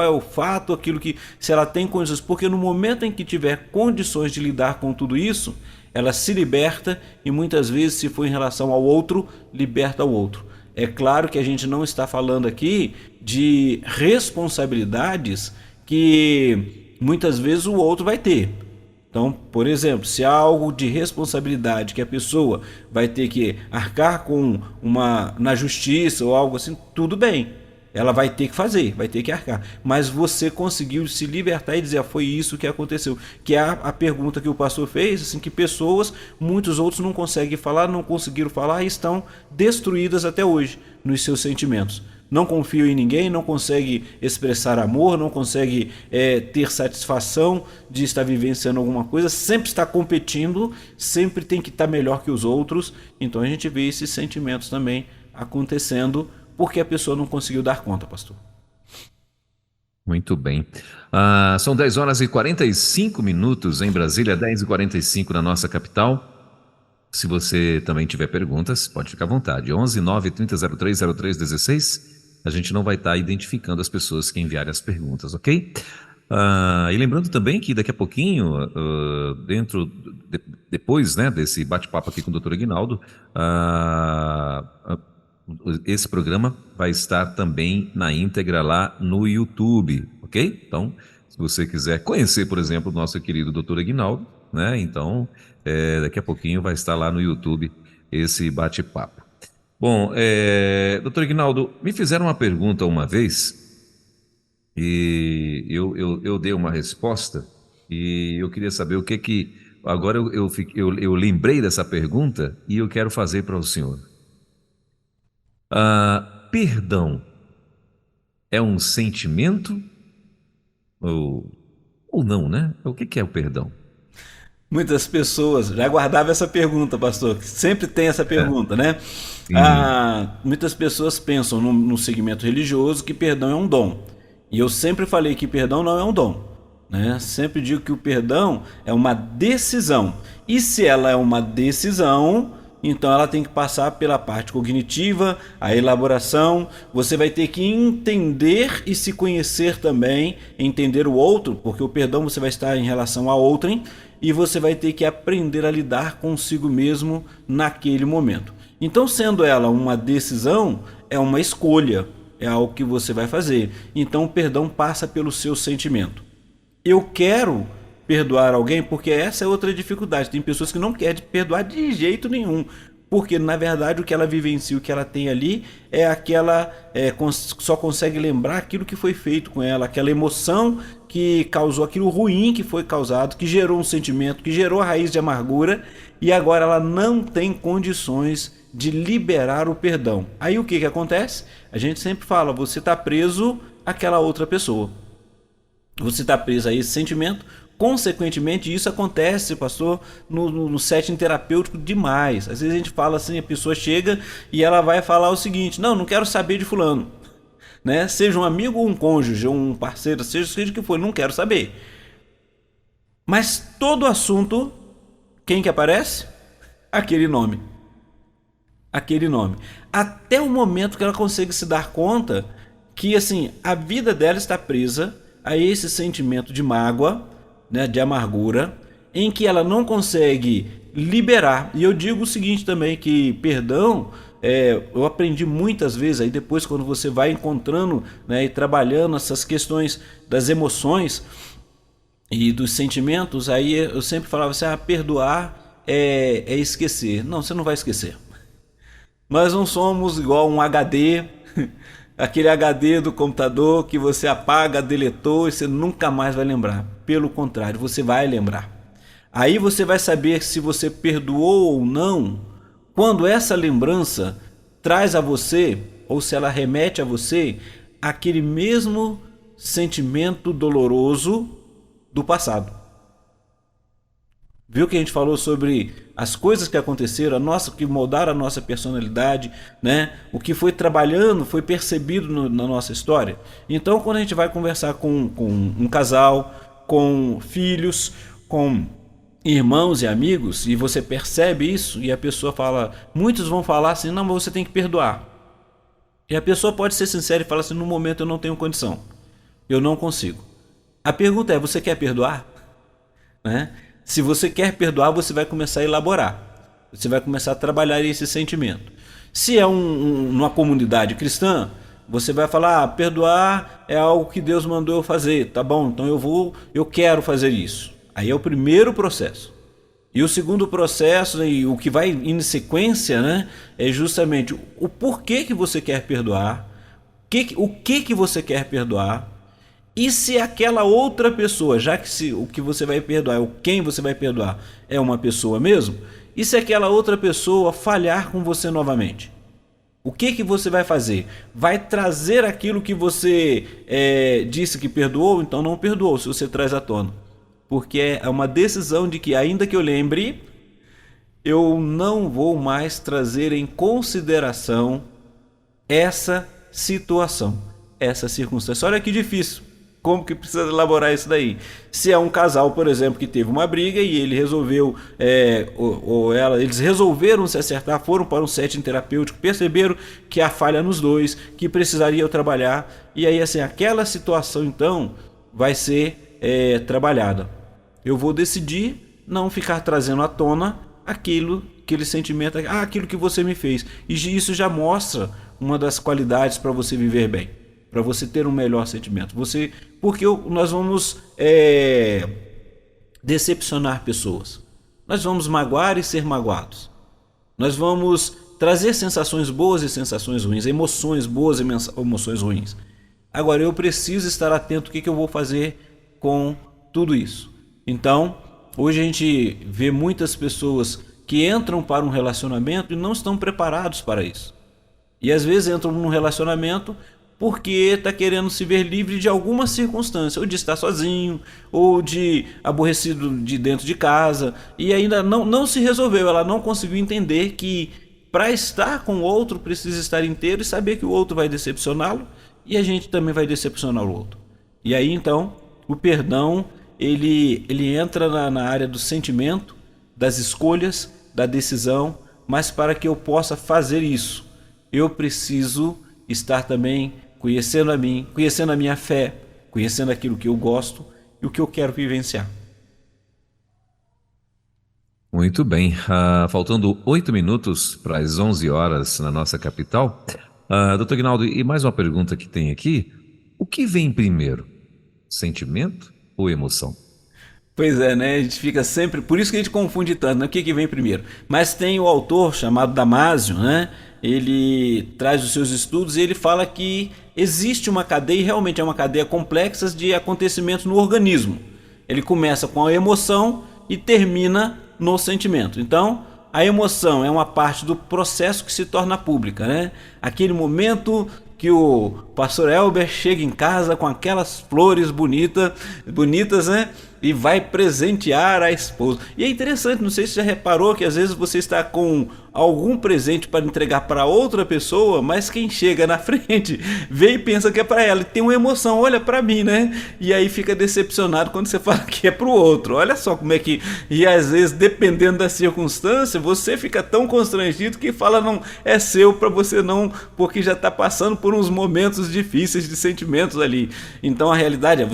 é o fato, aquilo que, se ela tem condições, porque no momento em que tiver condições de lidar com tudo isso, ela se liberta, e muitas vezes, se for em relação ao outro, liberta o outro. É claro que a gente não está falando aqui de responsabilidades que muitas vezes o outro vai ter. Então, por exemplo, se há algo de responsabilidade que a pessoa vai ter que arcar com na justiça ou algo assim, tudo bem. Ela vai ter que fazer, vai ter que arcar. Mas você conseguiu se libertar e dizer, foi isso que aconteceu. Que é a pergunta que o pastor fez, assim, que pessoas, muitos outros não conseguem falar, não conseguiram falar e estão destruídas até hoje nos seus sentimentos. Não confiam em ninguém, não consegue expressar amor, não consegue ter satisfação de estar vivenciando alguma coisa, sempre está competindo, sempre tem que estar melhor que os outros. Então a gente vê esses sentimentos também acontecendo porque a pessoa não conseguiu dar conta, pastor. Muito bem. São 10 horas e 45 minutos em Brasília, 10 e 45 na nossa capital. Se você também tiver perguntas, pode ficar à vontade. 11 9 30 03 03 16. A gente não vai estar identificando as pessoas que enviarem as perguntas, ok? E lembrando também que daqui a pouquinho, depois, né, desse bate-papo aqui com o doutor Aguinaldo, esse programa vai estar também na íntegra lá no YouTube, ok? Então, se você quiser conhecer, por exemplo, o nosso querido doutor Aguinaldo, né? Então, daqui a pouquinho vai estar lá no YouTube esse bate-papo. Bom, doutor Aguinaldo, me fizeram uma pergunta uma vez e eu dei uma resposta e eu queria saber o que agora eu lembrei dessa pergunta e eu quero fazer para o senhor. Perdão é um sentimento ou não, né? O que é o perdão? Muitas pessoas já guardavam essa pergunta, pastor, sempre tem essa pergunta, né? Muitas pessoas pensam no segmento religioso que perdão é um dom. E eu sempre falei que perdão não é um dom, né? Sempre digo que o perdão é uma decisão. E se ela é uma decisão, então ela tem que passar pela parte cognitiva, a elaboração. Você vai ter que entender e se conhecer também, entender o outro, porque o perdão você vai estar em relação a outrem, e você vai ter que aprender a lidar consigo mesmo naquele momento. Então, sendo ela uma decisão, é uma escolha, é algo que você vai fazer. Então o perdão passa pelo seu sentimento. Eu quero perdoar alguém, porque essa é outra dificuldade. Tem pessoas que não querem perdoar de jeito nenhum, porque na verdade o que ela vivencia, o que ela tem ali é aquela, só consegue lembrar aquilo que foi feito com ela, aquela emoção que causou, aquilo ruim que foi causado, que gerou um sentimento, que gerou a raiz de amargura, e agora ela não tem condições de liberar o perdão. Aí o que acontece? A gente sempre fala, você está preso àquela outra pessoa, você está preso a esse sentimento. Consequentemente, isso acontece, pastor, no setting terapêutico demais. Às vezes a gente fala assim, a pessoa chega e ela vai falar o seguinte: não quero saber de fulano, né? Seja um amigo ou um cônjuge, ou um parceiro, seja o que for, não quero saber. Mas todo assunto, quem que aparece? Aquele nome. Aquele nome. Até o momento que ela consegue se dar conta que, assim, a vida dela está presa a esse sentimento de mágoa, né, de amargura, em que ela não consegue liberar. E eu digo o seguinte também, que perdão, eu aprendi muitas vezes, aí depois quando você vai encontrando, né, e trabalhando essas questões das emoções e dos sentimentos, aí eu sempre falava assim, perdoar é esquecer. Não, você não vai esquecer. Nós não somos igual um HD, aquele HD do computador que você apaga, deletou e você nunca mais vai lembrar. Pelo contrário, você vai lembrar. Aí você vai saber se você perdoou ou não quando essa lembrança traz a você, ou se ela remete a você, aquele mesmo sentimento doloroso do passado. Viu que a gente falou sobre as coisas que aconteceram, que moldaram a nossa personalidade, né? O que foi trabalhando, foi percebido na nossa história. Então, quando a gente vai conversar com um casal, com filhos, com irmãos e amigos, e você percebe isso, e a pessoa fala, muitos vão falar assim, não, mas você tem que perdoar. E a pessoa pode ser sincera e falar assim, no momento eu não tenho condição, eu não consigo. A pergunta é, você quer perdoar? Né? Se você quer perdoar, você vai começar a elaborar, você vai começar a trabalhar esse sentimento. Se é numa comunidade cristã, você vai falar, perdoar é algo que Deus mandou eu fazer, tá bom, então eu quero fazer isso. Aí é o primeiro processo. E o segundo processo, e o que vai em sequência, né, é justamente o porquê que você quer perdoar, o que você quer perdoar, e se aquela outra pessoa, já que o que você vai perdoar, ou quem você vai perdoar, é uma pessoa mesmo, e se aquela outra pessoa falhar com você novamente? O que você vai fazer? Vai trazer aquilo que você disse que perdoou, então não perdoou, se você traz à tona. Porque é uma decisão de que, ainda que eu lembre, eu não vou mais trazer em consideração essa situação, essa circunstância. Olha que difícil, como que precisa elaborar isso daí? Se é um casal, por exemplo, que teve uma briga e ele resolveu, eles resolveram se acertar, foram para um setting terapêutico, perceberam que há falha nos dois, que precisariam trabalhar, e aí assim, aquela situação então vai ser trabalhada. Eu vou decidir não ficar trazendo à tona aquele sentimento, aquilo que você me fez. E isso já mostra uma das qualidades para você viver bem, para você ter um melhor sentimento. Porque nós vamos decepcionar pessoas. Nós vamos magoar e ser magoados. Nós vamos trazer sensações boas e sensações ruins, emoções boas e emoções ruins. Agora, eu preciso estar atento o que eu vou fazer com tudo isso. Então, hoje a gente vê muitas pessoas que entram para um relacionamento e não estão preparados para isso. E às vezes entram num relacionamento porque está querendo se ver livre de alguma circunstância, ou de estar sozinho, ou de aborrecido de dentro de casa, e ainda não se resolveu, ela não conseguiu entender que para estar com o outro precisa estar inteiro e saber que o outro vai decepcioná-lo, e a gente também vai decepcionar o outro. E aí então, o perdão, ele entra na área do sentimento, das escolhas, da decisão, mas para que eu possa fazer isso, eu preciso estar também conhecendo a mim, conhecendo a minha fé, conhecendo aquilo que eu gosto e o que eu quero vivenciar. Muito bem, faltando 8 minutos para as 11 horas na nossa capital. Dr. Aguinaldo, e mais uma pergunta que tem aqui, o que vem primeiro, sentimento ou emoção? Pois é, né? A gente fica sempre... Por isso que a gente confunde tanto, né? O que vem primeiro? Mas tem o autor chamado Damásio, né? Ele traz os seus estudos e ele fala que existe uma cadeia, e realmente é uma cadeia complexa de acontecimentos no organismo. Ele começa com a emoção e termina no sentimento. Então, a emoção é uma parte do processo que se torna pública, né? Aquele momento que o pastor Elber chega em casa com aquelas flores bonitas, né? E vai presentear a esposa. E é interessante, não sei se você já reparou que às vezes você está com algum presente para entregar para outra pessoa, mas quem chega na frente vê e pensa que é para ela, e tem uma emoção, olha para mim, né? E aí fica decepcionado quando você fala que é para o outro. Olha só como é que... E às vezes, dependendo da circunstância, você fica tão constrangido que fala, não, é seu, para você não, porque já está passando por uns momentos difíceis de sentimentos ali. Então a realidade é,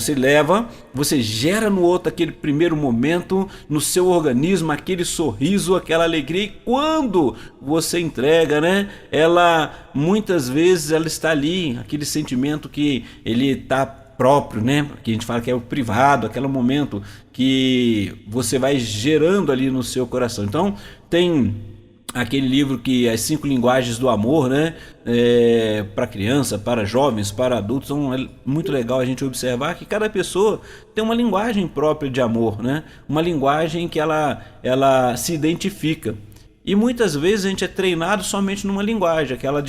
você gera no outro despertou aquele primeiro momento no seu organismo, aquele sorriso, aquela alegria, e quando você entrega, né, ela muitas vezes ela está ali, aquele sentimento que ele está próprio, né, que a gente fala que é o privado, aquele momento que você vai gerando ali no seu coração. Então tem aquele livro que as 5 linguagens do amor, né, para criança, para jovens, para adultos. Então é muito legal a gente observar que cada pessoa tem uma linguagem própria de amor, né, uma linguagem que ela se identifica. E muitas vezes a gente é treinado somente numa linguagem, aquela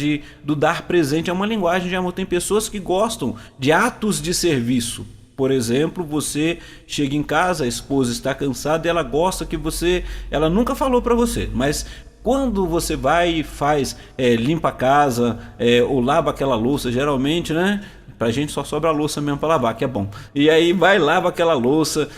do dar presente é uma linguagem de amor. Tem pessoas que gostam de atos de serviço. Por exemplo, você chega em casa, a esposa está cansada e ela gosta que ela nunca falou para você, mas quando você vai e faz, limpa a casa, ou lava aquela louça, geralmente, né? Pra gente só sobra a louça mesmo para lavar, que é bom. E aí vai, lava aquela louça,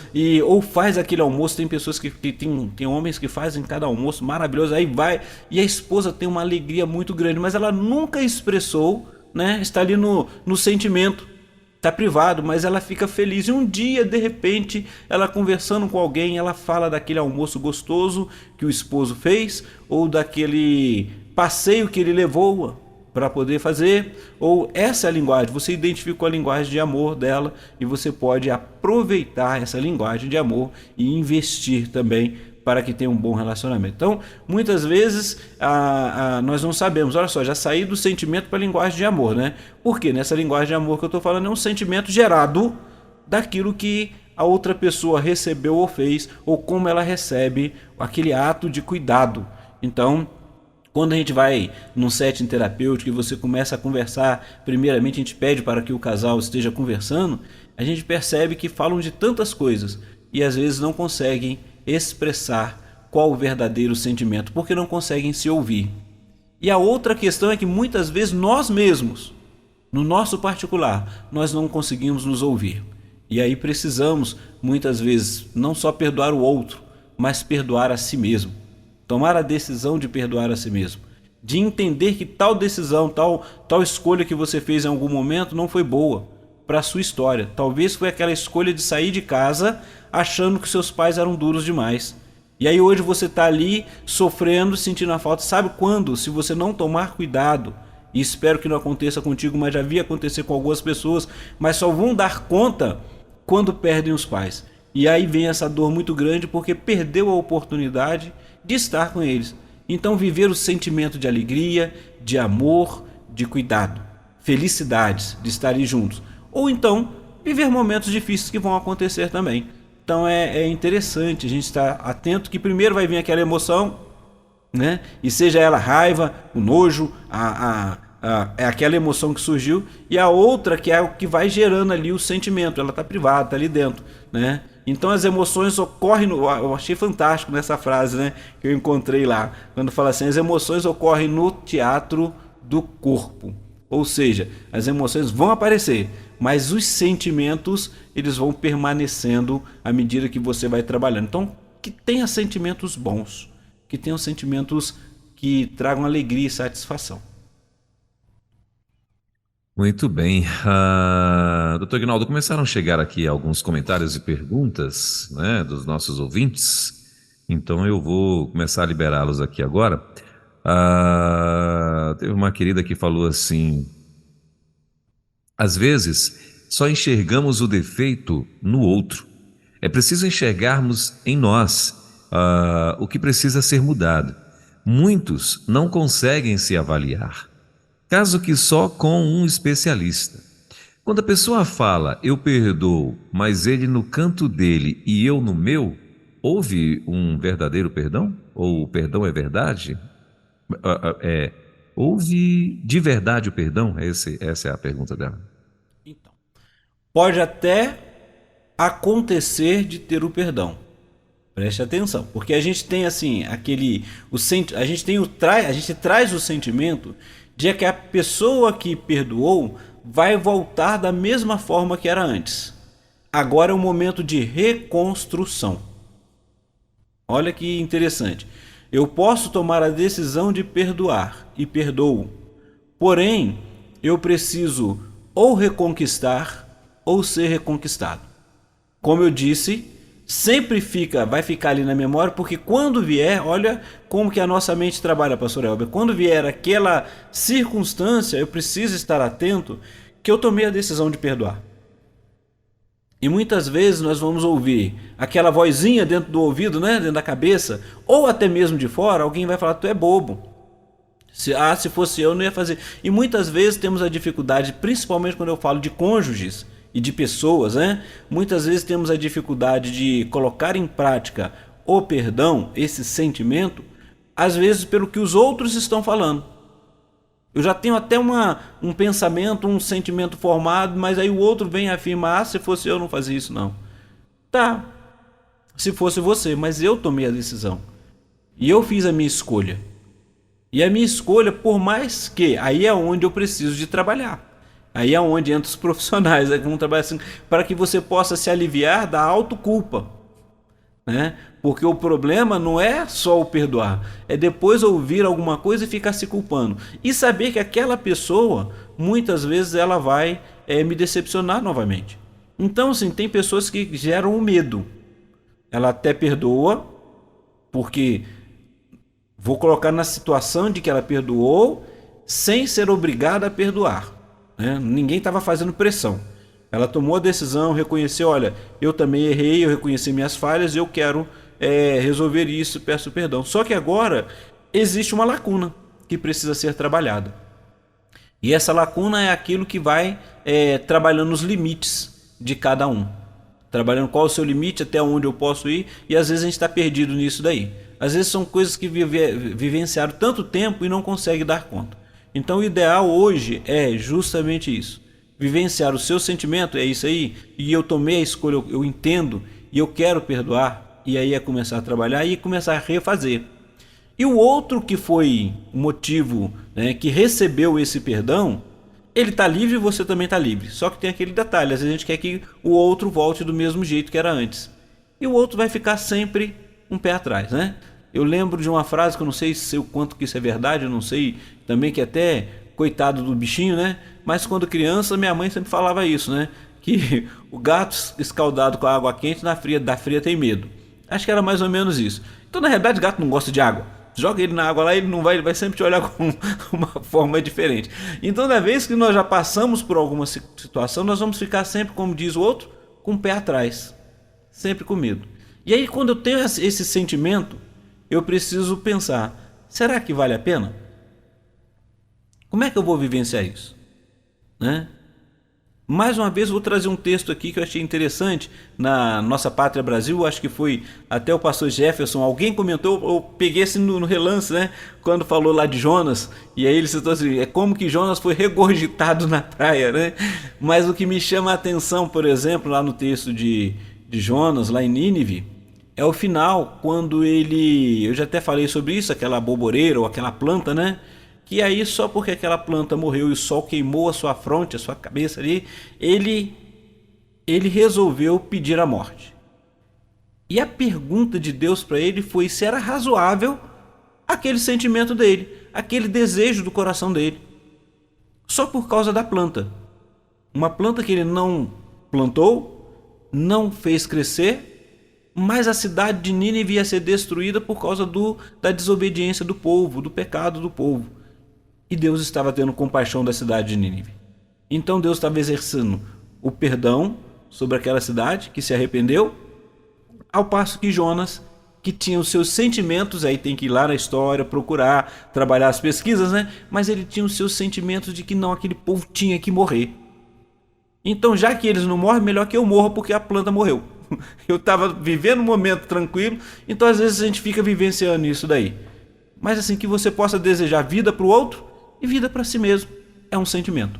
ou faz aquele almoço. Tem pessoas que tem homens que fazem cada almoço maravilhoso, aí vai, e a esposa tem uma alegria muito grande, mas ela nunca expressou, né? Está ali no sentimento. Está privado, mas ela fica feliz. E um dia, de repente, ela conversando com alguém, ela fala daquele almoço gostoso que o esposo fez, ou daquele passeio que ele levou para poder fazer, ou essa é a linguagem. Você identificou a linguagem de amor dela e você pode aproveitar essa linguagem de amor e investir também para que tenha um bom relacionamento. Então, muitas vezes nós não sabemos, olha só, já saí do sentimento para a linguagem de amor, né? Porque nessa linguagem de amor que eu estou falando é um sentimento gerado daquilo que a outra pessoa recebeu ou fez, ou como ela recebe aquele ato de cuidado. Então, quando a gente vai num setting terapêutico e você começa a conversar, primeiramente a gente pede para que o casal esteja conversando, a gente percebe que falam de tantas coisas e às vezes não conseguem expressar qual o verdadeiro sentimento, porque não conseguem se ouvir. E a outra questão é que muitas vezes nós mesmos, no nosso particular, nós não conseguimos nos ouvir. E aí precisamos, muitas vezes, não só perdoar o outro, mas perdoar a si mesmo. Tomar a decisão de perdoar a si mesmo. De entender que tal decisão, tal escolha que você fez em algum momento não foi boa para a sua história. Talvez foi aquela escolha de sair de casa achando que seus pais eram duros demais. E aí hoje você está ali sofrendo, sentindo a falta. Sabe quando? Se você não tomar cuidado, e espero que não aconteça contigo, mas já vi acontecer com algumas pessoas, mas só vão dar conta quando perdem os pais. E aí vem essa dor muito grande porque perdeu a oportunidade de estar com eles. Então viver o sentimento de alegria, de amor, de cuidado, felicidades de estarem juntos. Ou então viver momentos difíceis que vão acontecer também. Então é interessante a gente estar atento que primeiro vai vir aquela emoção, né? E seja ela raiva, o nojo, é aquela emoção que surgiu, e a outra que é o que vai gerando ali o sentimento, ela está privada, está ali dentro, né? Então as emoções ocorrem, eu achei fantástico nessa frase, né, que eu encontrei lá, quando fala assim, as emoções ocorrem no teatro do corpo. Ou seja, as emoções vão aparecer, mas os sentimentos eles vão permanecendo à medida que você vai trabalhando. Então, que tenha sentimentos bons, que tenham sentimentos que tragam alegria e satisfação. Muito bem. Doutor Ignaldo, começaram a chegar aqui alguns comentários e perguntas, né, dos nossos ouvintes. Então eu vou começar a liberá-los aqui agora. Teve uma querida que falou assim: às vezes só enxergamos o defeito no outro. É preciso enxergarmos em nós o que precisa ser mudado. Muitos não conseguem se avaliar, caso que só com um especialista. Quando a pessoa fala, eu perdoo, mas ele no canto dele e eu no meu, houve um verdadeiro perdão? Ou o perdão é verdade? Houve de verdade o perdão? Essa é a pergunta dela. Então, pode até acontecer de ter o perdão. Preste atenção, porque a gente tem assim a gente traz o sentimento de que a pessoa que perdoou vai voltar da mesma forma que era antes. Agora é um momento de reconstrução. Olha que interessante. Eu posso tomar a decisão de perdoar e perdoo. Porém, eu preciso ou reconquistar ou ser reconquistado. Como eu disse, sempre vai ficar ali na memória, porque quando vier, olha como que a nossa mente trabalha, pastor Elber. Quando vier aquela circunstância, eu preciso estar atento que eu tomei a decisão de perdoar. E muitas vezes nós vamos ouvir aquela vozinha dentro do ouvido, né, dentro da cabeça, ou até mesmo de fora, alguém vai falar, tu é bobo. Se fosse eu, não ia fazer. E muitas vezes temos a dificuldade, principalmente quando eu falo de cônjuges e de pessoas, né? Muitas vezes temos a dificuldade de colocar em prática o perdão, esse sentimento, às vezes pelo que os outros estão falando. Eu já tenho até um pensamento, um sentimento formado, mas aí o outro vem e afirma, se fosse eu não fazia isso não. Tá, se fosse você, mas eu tomei a decisão. E eu fiz a minha escolha. E a minha escolha, por mais que, aí é onde eu preciso de trabalhar. Aí é onde entram os profissionais, que vão trabalhar assim, para que você possa se aliviar da autoculpa, né? Porque o problema não é só o perdoar, é depois ouvir alguma coisa e ficar se culpando. E saber que aquela pessoa, muitas vezes, ela vai me decepcionar novamente. Então, assim, tem pessoas que geram o medo. Ela até perdoa, porque vou colocar na situação de que ela perdoou sem ser obrigada a perdoar, né? Ninguém estava fazendo pressão. Ela tomou a decisão, reconheceu, olha, eu também errei, eu reconheci minhas falhas, eu quero resolver isso, peço perdão. Só que agora existe uma lacuna que precisa ser trabalhada. E essa lacuna é aquilo que vai trabalhando os limites de cada um. Trabalhando qual é o seu limite, até onde eu posso ir, e às vezes a gente está perdido nisso daí. Às vezes são coisas que vivenciaram tanto tempo e não conseguem dar conta. Então o ideal hoje é justamente isso. Vivenciar o seu sentimento, é isso aí, e eu tomei a escolha, eu entendo, e eu quero perdoar, e aí é começar a trabalhar e começar a refazer. E o outro que foi o motivo, né, que recebeu esse perdão, ele está livre e você também está livre. Só que tem aquele detalhe, às vezes a gente quer que o outro volte do mesmo jeito que era antes. E o outro vai ficar sempre um pé atrás, né? Eu lembro de uma frase que eu não sei se o quanto que isso é verdade, eu não sei também, que até coitado do bichinho, né? Mas quando criança, minha mãe sempre falava isso, né? Que o gato escaldado com a água quente da fria tem medo. Acho que era mais ou menos isso. Então, na realidade, o gato não gosta de água. Joga ele na água lá, ele não vai, ele vai sempre te olhar com uma forma diferente. Então, na vez que nós já passamos por alguma situação, nós vamos ficar sempre, como diz o outro, com o pé atrás. Sempre com medo. E aí, quando eu tenho esse sentimento, eu preciso pensar, será que vale a pena? Como é que eu vou vivenciar isso? Né? Mais uma vez, vou trazer um texto aqui que eu achei interessante na Nossa Pátria Brasil, acho que foi até o pastor Jefferson, alguém comentou, eu peguei assim no relance, né? Quando falou lá de Jonas, e aí ele citou assim, é como que Jonas foi regurgitado na praia, né? Mas o que me chama a atenção, por exemplo, lá no texto de Jonas, lá em Nínive, é o final, quando eu já até falei sobre isso, aquela boboreira ou aquela planta, né? Que aí só porque aquela planta morreu e o sol queimou a sua fronte, a sua cabeça ali, ele resolveu pedir a morte. E a pergunta de Deus para ele foi se era razoável aquele sentimento dele, aquele desejo do coração dele, só por causa da planta. Uma planta que ele não plantou, não fez crescer, mas a cidade de Nínive ia ser destruída por causa da desobediência do povo, do pecado do povo. E Deus estava tendo compaixão da cidade de Nínive. Então Deus estava exercendo o perdão sobre aquela cidade que se arrependeu, ao passo que Jonas, que tinha os seus sentimentos, aí tem que ir lá na história, procurar, trabalhar as pesquisas, né? Mas ele tinha os seus sentimentos de que não, aquele povo tinha que morrer. Então, já que eles não morrem, melhor que eu morra porque a planta morreu. Eu estava vivendo um momento tranquilo, então às vezes a gente fica vivenciando isso daí. Mas assim, que você possa desejar vida para o outro e vida para si mesmo. É um sentimento.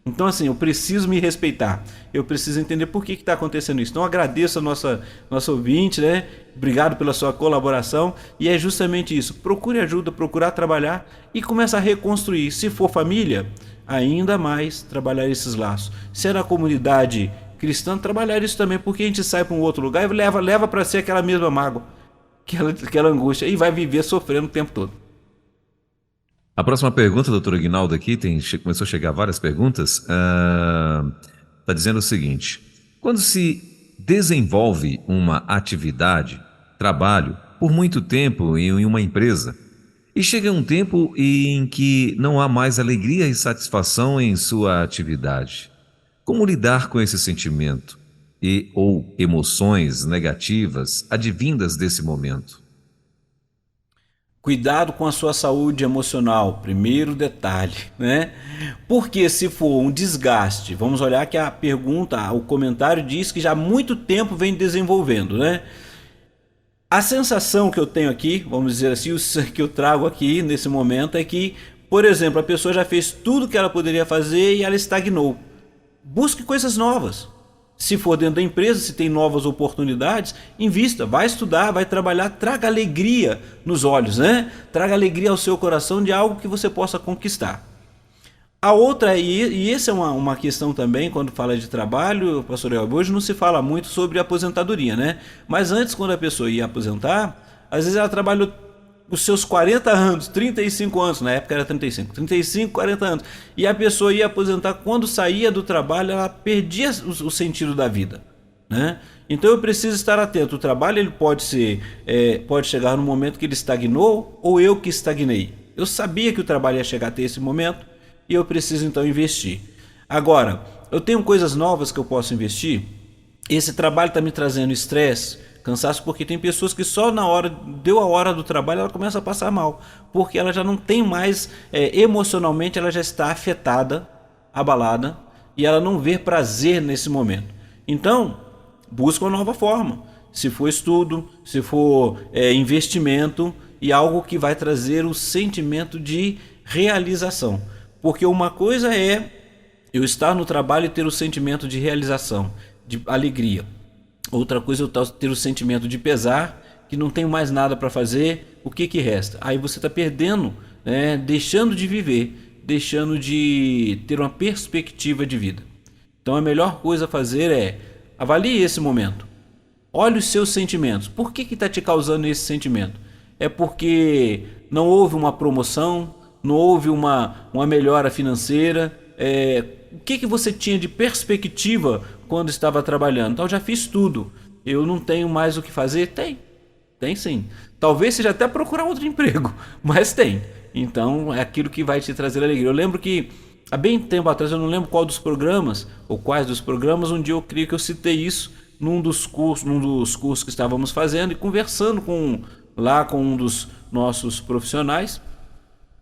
Então assim, eu preciso me respeitar. Eu preciso entender por que está acontecendo isso. Então eu agradeço a nossa ouvinte, né? Obrigado pela sua colaboração. E é justamente isso. Procure ajuda, procurar trabalhar e começar a reconstruir. Se for família, ainda mais trabalhar esses laços. Se é na comunidade cristã, trabalhar isso também, porque a gente sai para um outro lugar e leva para si aquela mesma mágoa, aquela angústia, e vai viver sofrendo o tempo todo. A próxima pergunta, doutor Aguinaldo, aqui, começou a chegar várias perguntas, está dizendo o seguinte: quando se desenvolve uma atividade, trabalho, por muito tempo em uma empresa, e chega um tempo em que não há mais alegria e satisfação em sua atividade. Como lidar com esse sentimento e ou emoções negativas advindas desse momento? Cuidado com a sua saúde emocional, primeiro detalhe, né? Porque se for um desgaste, vamos olhar que a pergunta, o comentário diz que já há muito tempo vem desenvolvendo, né? A sensação que eu tenho aqui, vamos dizer assim, que eu trago aqui nesse momento é que, por exemplo, a pessoa já fez tudo que ela poderia fazer e ela estagnou. Busque coisas novas. Se for dentro da empresa, se tem novas oportunidades, invista, vai estudar, vai trabalhar, traga alegria nos olhos, né? Traga alegria ao seu coração de algo que você possa conquistar. A outra, e essa é uma questão também, quando fala de trabalho, pastor Elber, hoje não se fala muito sobre aposentadoria, né? Mas antes, quando a pessoa ia aposentar, às vezes ela trabalhou os seus 40 anos, 35 anos, na época era 35, 40 anos, e a pessoa ia aposentar, quando saía do trabalho, ela perdia o sentido da vida, né? Então eu preciso estar atento. O trabalho ele pode chegar no momento que ele estagnou, ou eu que estagnei. Eu sabia que o trabalho ia chegar até esse momento, e eu preciso então investir. Agora, eu tenho coisas novas que eu posso investir. Esse trabalho está me trazendo estresse, cansaço, porque tem pessoas que só na hora, deu a hora do trabalho, ela começa a passar mal, porque ela já não tem mais, emocionalmente ela já está afetada, abalada, e ela não vê prazer nesse momento. Então, busca uma nova forma. Se for estudo, se for investimento, e algo que vai trazer o sentimento de realização. Porque uma coisa é eu estar no trabalho e ter o sentimento de realização, de alegria. Outra coisa é eu ter o sentimento de pesar, que não tenho mais nada para fazer, o que resta? Aí você está perdendo, né? Deixando de viver, deixando de ter uma perspectiva de vida. Então a melhor coisa a fazer é avalie esse momento. Olhe os seus sentimentos. Por que está te causando esse sentimento? É porque não houve uma promoção, não houve uma melhora financeira, o que você tinha de perspectiva quando estava trabalhando? Então, eu já fiz tudo, eu não tenho mais o que fazer? Tem sim. Talvez seja até procurar outro emprego, mas tem. Então, é aquilo que vai te trazer alegria. Eu lembro que, há bem tempo atrás, eu não lembro qual dos programas, ou quais dos programas, um dia eu creio que eu citei isso num dos cursos que estávamos fazendo, e conversando com um dos nossos profissionais,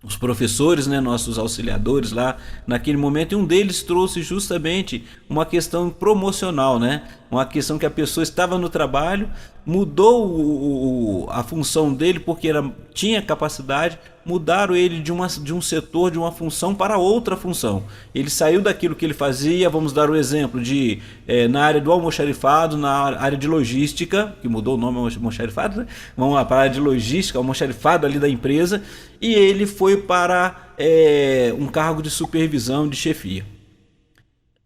os professores, né, nossos auxiliadores lá naquele momento, e um deles trouxe justamente uma questão promocional, né? Uma questão que a pessoa estava no trabalho, mudou a função dele porque tinha capacidade, mudaram ele de um setor, de uma função para outra função. Ele saiu daquilo que ele fazia, vamos dar o exemplo de na área do almoxarifado, na área de logística, que mudou o nome almoxarifado, né? Vamos lá, para a área de logística, almoxarifado ali da empresa, e ele foi para um cargo de supervisão, de chefia.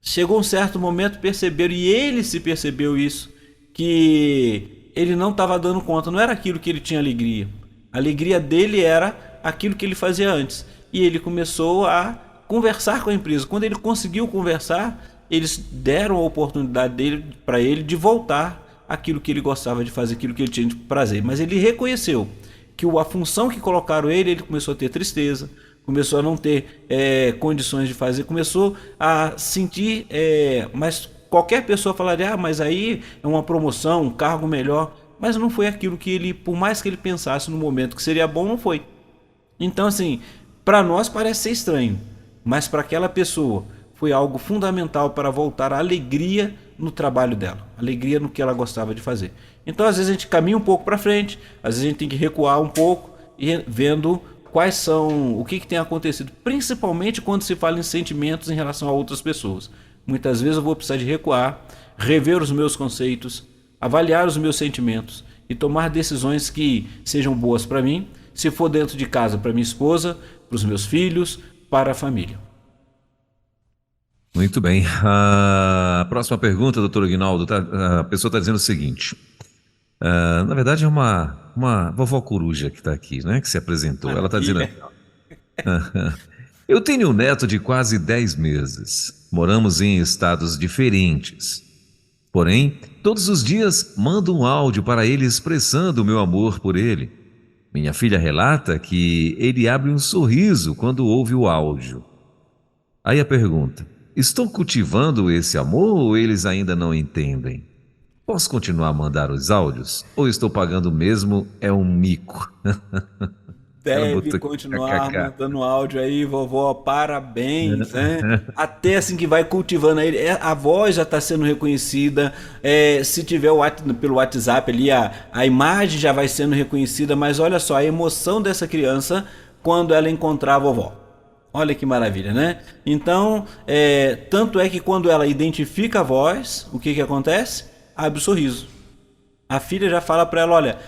Chegou um certo momento, perceberam, e ele se percebeu isso, que ele não estava dando conta, não era aquilo que ele tinha alegria. A alegria dele era aquilo que ele fazia antes. E ele começou a conversar com a empresa. Quando ele conseguiu conversar, eles deram a oportunidade para ele de voltar àquilo que ele gostava de fazer, aquilo que ele tinha de prazer. Mas ele reconheceu que a função que colocaram ele começou a ter tristeza, começou a não ter condições de fazer, começou a sentir, mas qualquer pessoa falaria, mas aí é uma promoção, um cargo melhor, mas não foi aquilo que ele, por mais que ele pensasse no momento que seria bom, não foi. Então assim, para nós parece ser estranho, mas para aquela pessoa foi algo fundamental para voltar a alegria no trabalho dela, alegria no que ela gostava de fazer. Então às vezes a gente caminha um pouco para frente, às vezes a gente tem que recuar um pouco e vendo quais são, o que tem acontecido, principalmente quando se fala em sentimentos em relação a outras pessoas. Muitas vezes eu vou precisar de recuar, rever os meus conceitos, avaliar os meus sentimentos e tomar decisões que sejam boas para mim, se for dentro de casa, para minha esposa, para os meus filhos, para a família. Muito bem. A próxima pergunta, doutor Aguinaldo, a pessoa está dizendo o seguinte. Na verdade é uma vovó coruja que está aqui, né, que se apresentou. Ela está dizendo eu tenho um neto de quase 10 meses. Moramos em estados diferentes. Porém, todos os dias mando um áudio para ele expressando o meu amor por ele. Minha filha relata que ele abre um sorriso quando ouve o áudio. Aí a pergunta: estou cultivando esse amor ou eles ainda não entendem? Posso continuar a mandar os áudios? Ou estou pagando mesmo é um mico? Ela Deve botou continuar kkk. mandando áudio aí, vovó, parabéns, né? Até assim que vai cultivando aí, a voz já está sendo reconhecida, se tiver pelo WhatsApp ali, a imagem já vai sendo reconhecida, mas olha só, a emoção dessa criança quando ela encontrar a vovó. Olha que maravilha, né? Então, tanto é que quando ela identifica a voz, o que acontece? Abre o sorriso. A filha já fala para ela, olha,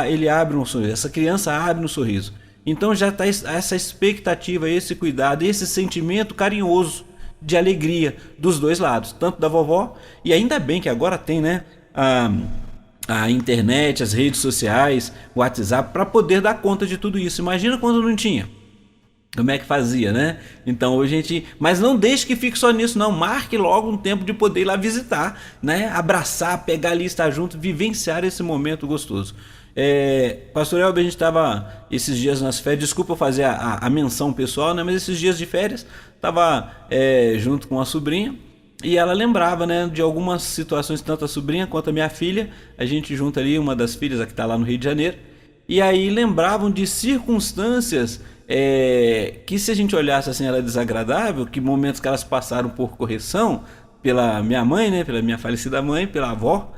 ele abre um sorriso, essa criança abre um sorriso. Então já está essa expectativa, esse cuidado, esse sentimento carinhoso de alegria dos dois lados, tanto da vovó, e ainda bem que agora tem, né, a internet, as redes sociais, o WhatsApp, para poder dar conta de tudo isso. Imagina quando não tinha. Como é que fazia, né? Então hoje a gente... Mas não deixe que fique só nisso, não. Marque logo um tempo de poder ir lá visitar, né? Abraçar, pegar ali, estar junto, vivenciar esse momento gostoso. Pastor Elber, a gente estava esses dias nas férias, desculpa eu fazer a menção pessoal, né? Mas esses dias de férias, estava junto com a sobrinha, e ela lembrava, né, de algumas situações, tanto a sobrinha quanto a minha filha, a gente junta ali, uma das filhas, a que está lá no Rio de Janeiro, e aí lembravam de circunstâncias que, se a gente olhasse assim, era desagradável, que momentos que elas passaram por correção pela minha mãe, né, pela minha falecida mãe, pela avó,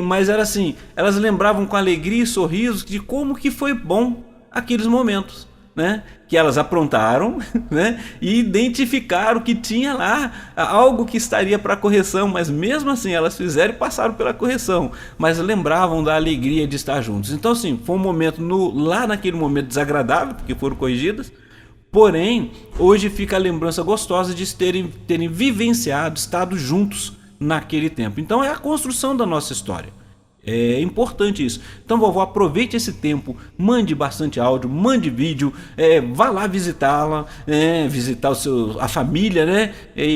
mas era assim, elas lembravam com alegria e sorrisos de como que foi bom aqueles momentos, né, que elas aprontaram, né, e identificaram que tinha lá algo que estaria para correção, mas mesmo assim elas fizeram e passaram pela correção, mas lembravam da alegria de estar juntos. Então assim, foi um momento lá naquele momento desagradável, porque foram corrigidas, porém hoje fica a lembrança gostosa de terem vivenciado, estado juntos naquele tempo. Então é a construção da nossa história. É importante isso. Então, vovó, aproveite esse tempo, mande bastante áudio, mande vídeo, vá lá visitá-la, visitar a família, né?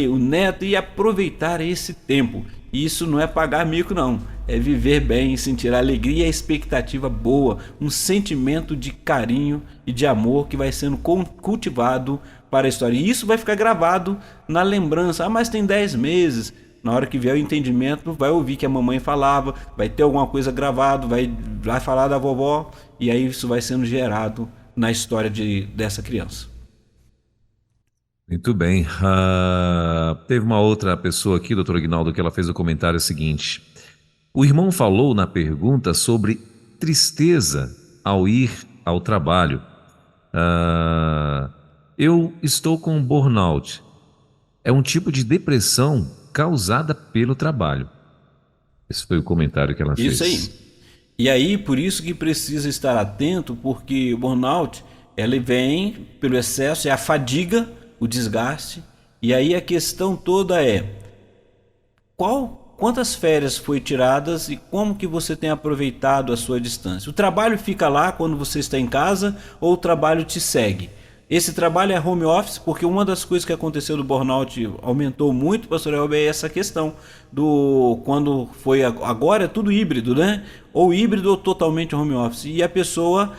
O neto, e aproveitar esse tempo. Isso não é pagar mico, não. É viver bem, sentir a alegria e a expectativa boa, um sentimento de carinho e de amor que vai sendo cultivado para a história. E isso vai ficar gravado na lembrança. Mas tem 10 meses. Na hora que vier o entendimento, vai ouvir que a mamãe falava, vai ter alguma coisa gravado, vai falar da vovó, e aí isso vai sendo gerado na história dessa criança. Muito bem. Teve uma outra pessoa aqui, doutor Aguinaldo, que ela fez o comentário seguinte. O irmão falou na pergunta sobre tristeza ao ir ao trabalho. Eu estou com burnout. É um tipo de depressão causada pelo trabalho. Esse foi o comentário que ela fez. Isso aí. E aí, por isso que precisa estar atento, porque o burnout, ele vem pelo excesso, é a fadiga, o desgaste. E aí a questão toda é: quantas férias foi tiradas e como que você tem aproveitado a sua distância? O trabalho fica lá quando você está em casa ou o trabalho te segue? Esse trabalho é home office, porque uma das coisas que aconteceu do burnout aumentou muito, pastor Elber, é essa questão quando foi agora é tudo híbrido, né? Ou híbrido ou totalmente home office. E a pessoa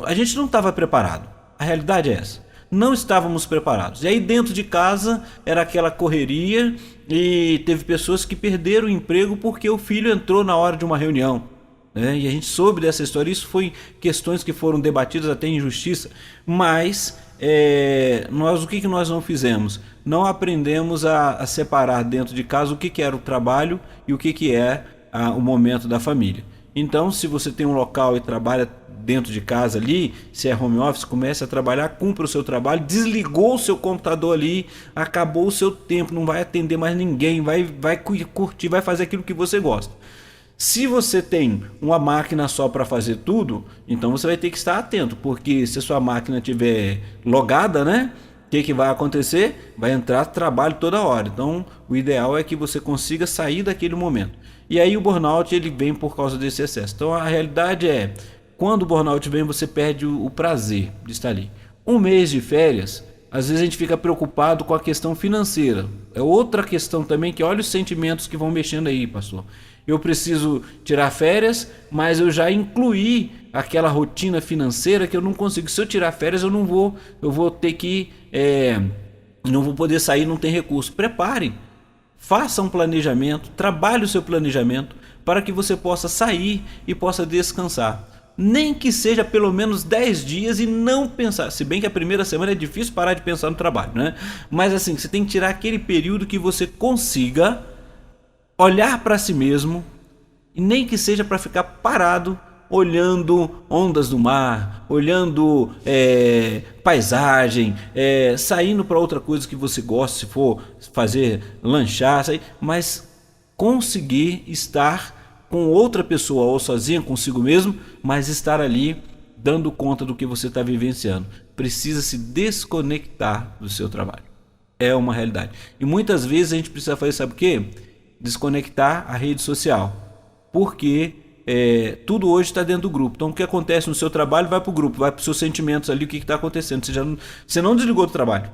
a gente não estava preparado. A realidade é essa. Não estávamos preparados. E aí dentro de casa era aquela correria, e teve pessoas que perderam o emprego porque o filho entrou na hora de uma reunião. E a gente soube dessa história. Isso foi questões que foram debatidas até em justiça, mas o que nós não fizemos? Não aprendemos a separar dentro de casa o que era o trabalho e o que é o momento da família. Então, se você tem um local e trabalha dentro de casa ali, se é home office, comece a trabalhar, cumpra o seu trabalho, desligou o seu computador ali, acabou o seu tempo, não vai atender mais ninguém, vai curtir, vai fazer aquilo que você gosta. Se você tem uma máquina só para fazer tudo, então você vai ter que estar atento, porque se a sua máquina estiver logada, né? O que vai acontecer? Vai entrar trabalho toda hora. Então, o ideal é que você consiga sair daquele momento. E aí o burnout, ele vem por causa desse excesso. Então, a realidade quando o burnout vem, você perde o prazer de estar ali. Um mês de férias às vezes a gente fica preocupado com a questão financeira. É outra questão também, que olha os sentimentos que vão mexendo aí, pastor. Eu preciso tirar férias, mas eu já incluí aquela rotina financeira que eu não consigo. Se eu tirar férias, eu vou ter que, não vou poder sair, não tem recurso. Prepare, faça um planejamento, trabalhe o seu planejamento para que você possa sair e possa descansar. Nem que seja pelo menos 10 dias e não pensar. Se bem que a primeira semana é difícil parar de pensar no trabalho, né? Mas assim, você tem que tirar aquele período que você consiga olhar para si mesmo, e nem que seja para ficar parado, olhando ondas do mar, olhando paisagem, saindo para outra coisa que você gosta, se for fazer lanchar, mas conseguir estar com outra pessoa ou sozinha consigo mesmo, mas estar ali dando conta do que você está vivenciando. Precisa se desconectar do seu trabalho. É uma realidade. E muitas vezes a gente precisa fazer, sabe o quê? Desconectar a rede social. Porque tudo hoje está dentro do grupo. Então o que acontece no seu trabalho vai para o grupo, vai para os seus sentimentos ali, o que está acontecendo. Você não desligou do trabalho.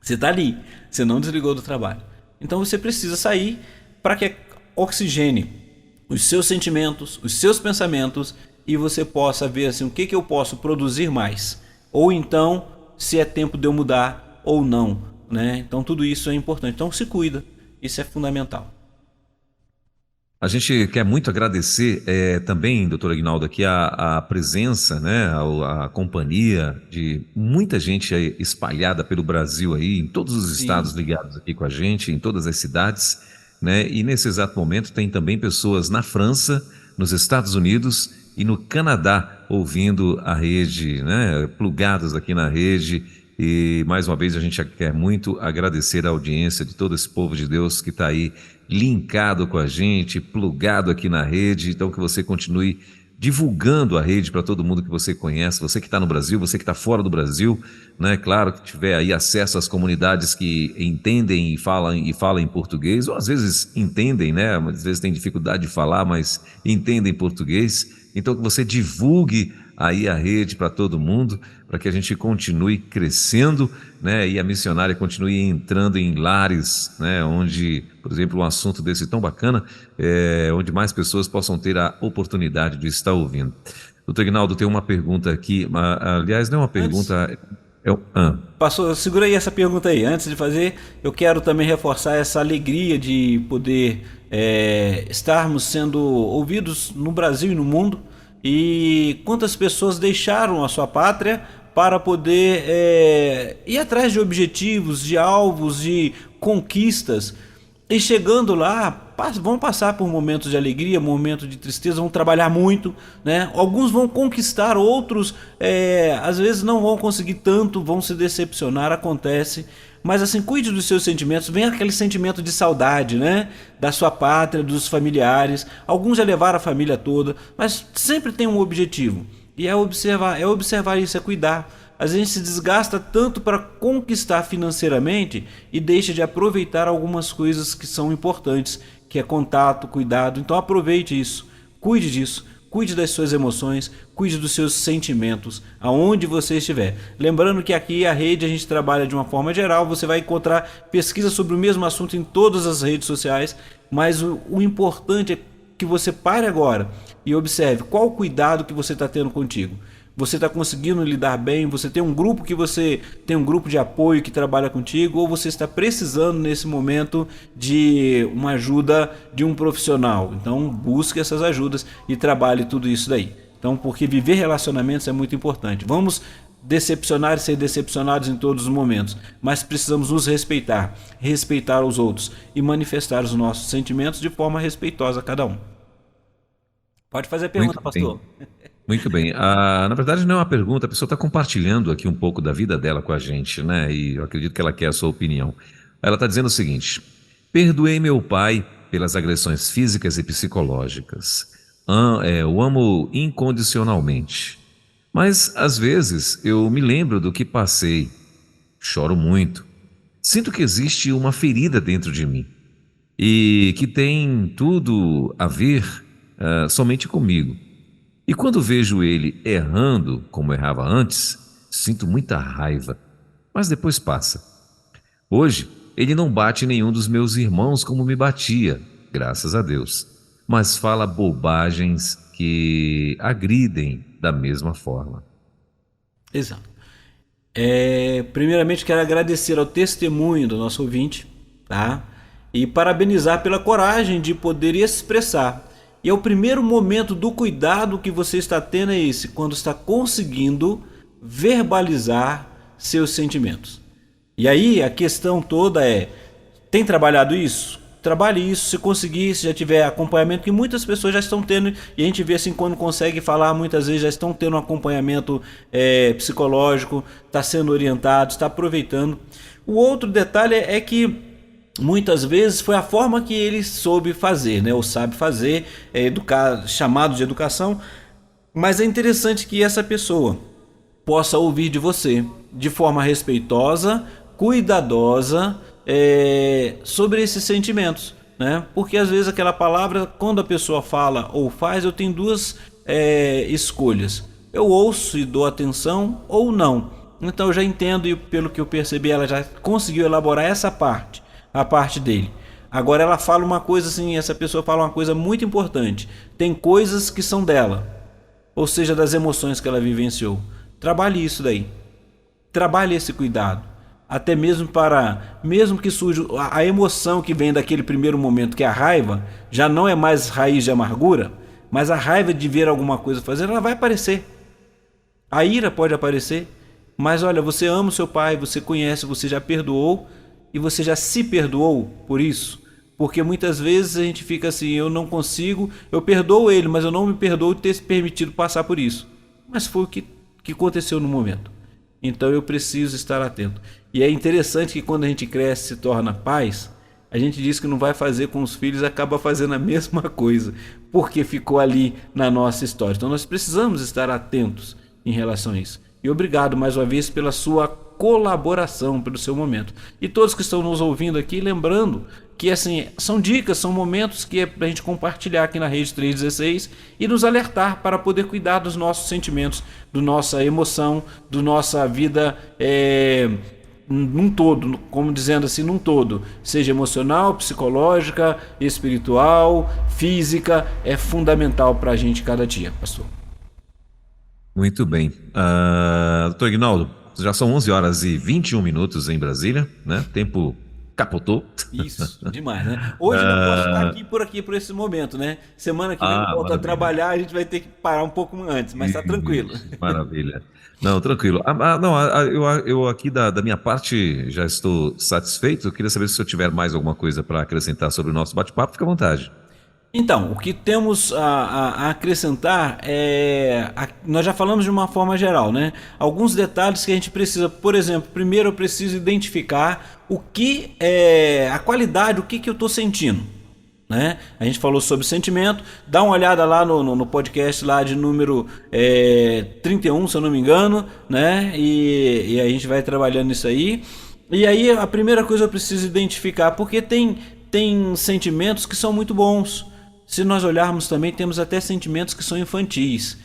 Você está ali, você não desligou do trabalho. Então você precisa sair para que oxigene os seus sentimentos, os seus pensamentos, e você possa ver assim, o que eu posso produzir mais, ou então se é tempo de eu mudar ou não, né? Então tudo isso é importante. Então se cuida, isso é fundamental. A gente quer muito agradecer também, doutor Aguinaldo, aqui a presença, né, a companhia de muita gente aí espalhada pelo Brasil aí, em todos os estados Sim. ligados aqui com a gente, em todas as cidades, né? E nesse exato momento tem também pessoas na França, nos Estados Unidos e no Canadá ouvindo a rede, né? Plugados aqui na rede. E mais uma vez a gente quer muito agradecer a audiência de todo esse povo de Deus que está aí linkado com a gente, plugado aqui na rede. Então que você continue divulgando a rede para todo mundo que você conhece, você que está no Brasil, você que está fora do Brasil, né? Claro que tiver aí acesso às comunidades que entendem e falam em português, ou às vezes entendem, né? Às vezes tem dificuldade de falar, mas entendem português. Então que você divulgue aí a rede para todo mundo, para que a gente continue crescendo, né? E a missionária continue entrando em lares, né? Onde, por exemplo, um assunto desse tão bacana, onde mais pessoas possam ter a oportunidade de estar ouvindo. Doutor Aguinaldo, tem uma pergunta aqui, aliás, não é uma pergunta... Pastor, segura aí essa pergunta aí. Antes de fazer, eu quero também reforçar essa alegria de poder estarmos sendo ouvidos no Brasil e no mundo. E quantas pessoas deixaram a sua pátria para poder ir atrás de objetivos, de alvos, de conquistas. E chegando lá, vão passar por momentos de alegria, momentos de tristeza, vão trabalhar muito, né? Alguns vão conquistar, outros às vezes não vão conseguir tanto, vão se decepcionar, acontece. Mas assim, cuide dos seus sentimentos, vem aquele sentimento de saudade, né? Da sua pátria, dos familiares. Alguns já levaram a família toda, mas sempre tem um objetivo. E é observar isso, é cuidar. Às vezes a gente se desgasta tanto para conquistar financeiramente e deixa de aproveitar algumas coisas que são importantes, que é contato, cuidado. Então aproveite isso, cuide disso, cuide das suas emoções, cuide dos seus sentimentos, aonde você estiver. Lembrando que aqui a rede a gente trabalha de uma forma geral, você vai encontrar pesquisas sobre o mesmo assunto em todas as redes sociais, mas o importante é que você pare agora e observe qual o cuidado que você está tendo contigo. Você está conseguindo lidar bem? Você tem um grupo um grupo de apoio que trabalha contigo, ou você está precisando nesse momento de uma ajuda de um profissional? Então busque essas ajudas e trabalhe tudo isso daí. Então, porque viver relacionamentos é muito importante. Vamos decepcionar e ser decepcionados em todos os momentos, mas precisamos nos respeitar, respeitar os outros e manifestar os nossos sentimentos de forma respeitosa a cada um. Pode fazer a pergunta, pastor. Muito bem. Na verdade, não é uma pergunta, a pessoa está compartilhando aqui um pouco da vida dela com a gente, né? E eu acredito que ela quer a sua opinião. Ela está dizendo o seguinte: perdoei meu pai pelas agressões físicas e psicológicas. O amo incondicionalmente. Mas, às vezes, eu me lembro do que passei. Choro muito. Sinto que existe uma ferida dentro de mim e que tem tudo a ver somente comigo. E quando vejo ele errando como errava antes, sinto muita raiva. mas depois passa. Hoje, ele não bate nenhum dos meus irmãos como me batia, graças a Deus, mas fala bobagens que agridem da mesma forma. Exato. Primeiramente, quero agradecer ao testemunho do nosso ouvinte, tá? E parabenizar pela coragem de poder expressar. E é o primeiro momento do cuidado que você está tendo é esse, quando está conseguindo verbalizar seus sentimentos. E aí a questão toda é, tem trabalhado isso? Trabalhe isso, se conseguir, se já tiver acompanhamento, que muitas pessoas já estão tendo, e a gente vê assim, quando consegue falar, muitas vezes já estão tendo um acompanhamento psicológico, está sendo orientado, está aproveitando. O outro detalhe é que muitas vezes foi a forma que ele soube fazer, né, ou sabe fazer, chamado de educação, mas é interessante que essa pessoa possa ouvir de você de forma respeitosa, cuidadosa, sobre esses sentimentos, né? Porque às vezes aquela palavra, quando a pessoa fala ou faz, eu tenho duas escolhas: eu ouço e dou atenção ou não. Então eu já entendo, e pelo que eu percebi, ela já conseguiu elaborar essa parte, a parte dele. Agora ela fala uma coisa assim, essa pessoa fala uma coisa muito importante: tem coisas que são dela, ou seja, das emoções que ela vivenciou. Trabalhe isso daí, trabalhe esse cuidado, até mesmo que surja a emoção que vem daquele primeiro momento, que é a raiva, já não é mais raiz de amargura, mas a raiva de ver alguma coisa fazer, ela vai aparecer. A ira pode aparecer, mas olha, você ama o seu pai, você conhece, você já perdoou, e você já se perdoou por isso. Porque muitas vezes a gente fica assim, eu não consigo, eu perdoo ele, mas eu não me perdoo de ter se permitido passar por isso. Mas foi o que aconteceu no momento. Então eu preciso estar atento. E é interessante que quando a gente cresce e se torna pais, a gente diz que não vai fazer com os filhos, acaba fazendo a mesma coisa, porque ficou ali na nossa história. Então nós precisamos estar atentos em relação a isso. E obrigado mais uma vez pela sua colaboração, pelo seu momento. E todos que estão nos ouvindo aqui, lembrando que assim, são dicas, são momentos que é para a gente compartilhar aqui na Rede 316 e nos alertar para poder cuidar dos nossos sentimentos, da nossa emoção, da nossa vida num todo, como dizendo assim, num todo, seja emocional, psicológica, espiritual, física, é fundamental para a gente cada dia, pastor. Muito bem. Doutor Ignaldo, já são 11 horas e 21 minutos em Brasília, né? Tempo capotou. Isso, demais, né? Hoje não posso estar aqui por esse momento, né? Semana que vem volta a trabalhar, a gente vai ter que parar um pouco antes, mas tá tranquilo. Maravilha. Não, tranquilo. Eu aqui da minha parte já estou satisfeito. Eu queria saber se eu tiver mais alguma coisa para acrescentar sobre o nosso bate-papo, fica à vontade. Então, o que temos a acrescentar nós já falamos de uma forma geral, né? Alguns detalhes que a gente precisa, por exemplo, primeiro eu preciso identificar o que a qualidade, o que eu estou sentindo, né? A gente falou sobre sentimento, dá uma olhada lá no podcast lá de número 31, se eu não me engano, né? E a gente vai trabalhando isso aí. E aí a primeira coisa eu preciso identificar, porque tem sentimentos que são muito bons. Se nós olharmos também, temos até sentimentos que são infantis.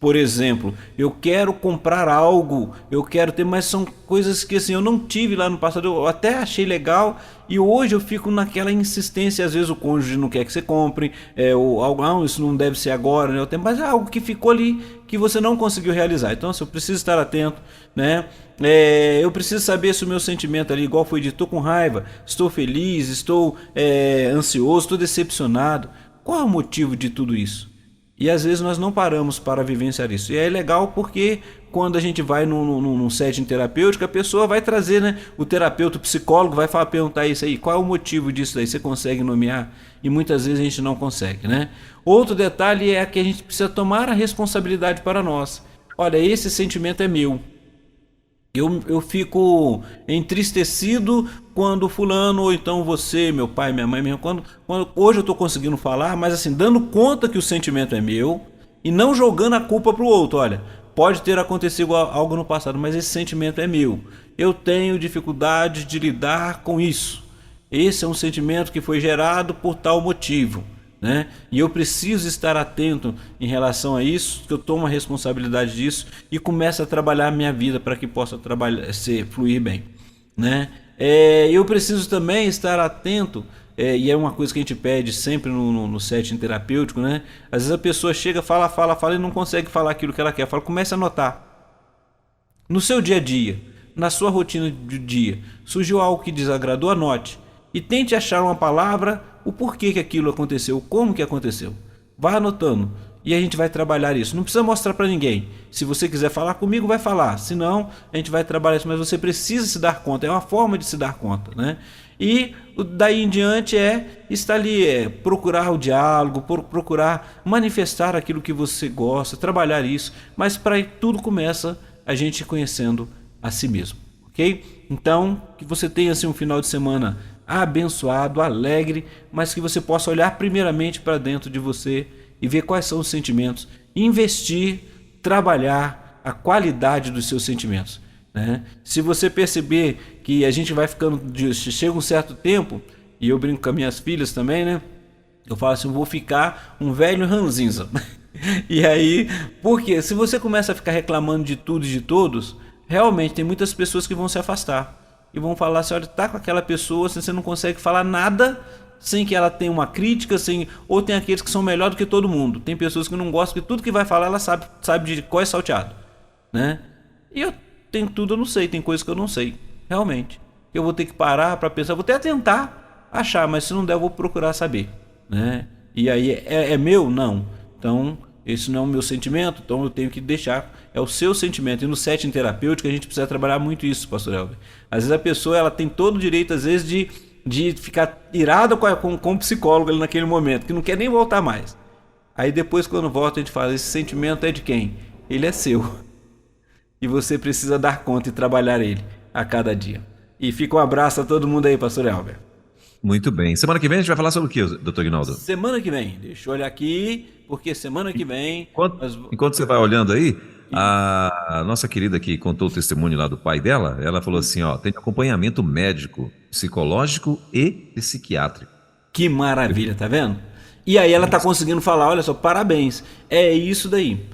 Por exemplo, eu quero comprar algo, eu quero ter, mas são coisas que assim, eu não tive lá no passado, eu até achei legal e hoje eu fico naquela insistência, às vezes o cônjuge não quer que você compre, ou algo, isso não deve ser agora, né? Mas é algo que ficou ali, que você não conseguiu realizar. Então assim, eu preciso estar atento, né? Eu preciso saber se o meu sentimento ali, igual foi dito, estou com raiva, estou feliz, estou ansioso, estou decepcionado. Qual é o motivo de tudo isso? E às vezes nós não paramos para vivenciar isso. E é legal porque quando a gente vai num setting terapêutico, a pessoa vai trazer, né? O terapeuta, o psicólogo vai perguntar isso aí. Qual é o motivo disso aí? Você consegue nomear? E muitas vezes a gente não consegue, né? Outro detalhe é que a gente precisa tomar a responsabilidade para nós. Olha, esse sentimento é meu. Eu fico entristecido quando fulano, ou então você, meu pai, minha mãe, quando hoje eu estou conseguindo falar, mas assim, dando conta que o sentimento é meu e não jogando a culpa para o outro. Olha, pode ter acontecido algo no passado, mas esse sentimento é meu. Eu tenho dificuldade de lidar com isso. Esse é um sentimento que foi gerado por tal motivo. né? E eu preciso estar atento em relação a isso, que eu tomo a responsabilidade disso e começo a trabalhar a minha vida para que possa fluir bem, né? Eu preciso também estar atento, e é uma coisa que a gente pede sempre no setting terapêutico, né? Às vezes a pessoa chega, fala e não consegue falar aquilo que ela quer. Comece a anotar. No seu dia a dia, na sua rotina do dia, surgiu algo que desagradou, anote. E tente achar uma palavra, o porquê que aquilo aconteceu, como que aconteceu. Vá anotando e a gente vai trabalhar isso. Não precisa mostrar para ninguém. Se você quiser falar comigo, vai falar. Se não, a gente vai trabalhar isso. Mas você precisa se dar conta. É uma forma de se dar conta, né? E daí em diante estar ali, procurar o diálogo, procurar manifestar aquilo que você gosta, trabalhar isso. Mas para tudo começa a gente conhecendo a si mesmo, ok? Então, que você tenha assim, um final de semana abençoado, alegre, mas que você possa olhar primeiramente para dentro de você e ver quais são os sentimentos, investir, trabalhar a qualidade dos seus sentimentos, né? Se você perceber que a gente vai ficando, chega um certo tempo, e eu brinco com as minhas filhas também, né? Eu falo assim, eu vou ficar um velho ranzinza. E aí, porque se você começa a ficar reclamando de tudo e de todos, realmente tem muitas pessoas que vão se afastar e vão falar assim, olha, tá com aquela pessoa, você não consegue falar nada sem que ela tenha uma crítica, ou tem aqueles que são melhor do que todo mundo. Tem pessoas que não gostam, que tudo que vai falar ela sabe de qual é salteado, né? E eu tenho tudo, eu não sei, tem coisas que eu não sei, realmente. Eu vou ter que parar para pensar, vou até tentar achar, mas se não der eu vou procurar saber, né? E aí é meu? Não. Então, esse não é o meu sentimento, então eu tenho que deixar, é o seu sentimento. E no setting terapêutico a gente precisa trabalhar muito isso, pastor Elber. Às vezes a pessoa ela tem todo o direito, às vezes, de ficar irada com o psicólogo ali naquele momento, que não quer nem voltar mais. Aí depois, quando volta, a gente fala, esse sentimento é de quem? Ele é seu. E você precisa dar conta e trabalhar ele a cada dia. E fica um abraço a todo mundo aí, pastor Elber. Muito bem. Semana que vem a gente vai falar sobre o que, doutor Aguinaldo? Semana que vem, deixa eu olhar aqui, porque semana que vem... Enquanto você vai olhando aí, a nossa querida que contou o testemunho lá do pai dela, ela falou assim, ó, tem acompanhamento médico, psicológico e psiquiátrico. Que maravilha, tá vendo? E aí ela tá conseguindo falar, olha só, parabéns, é isso daí.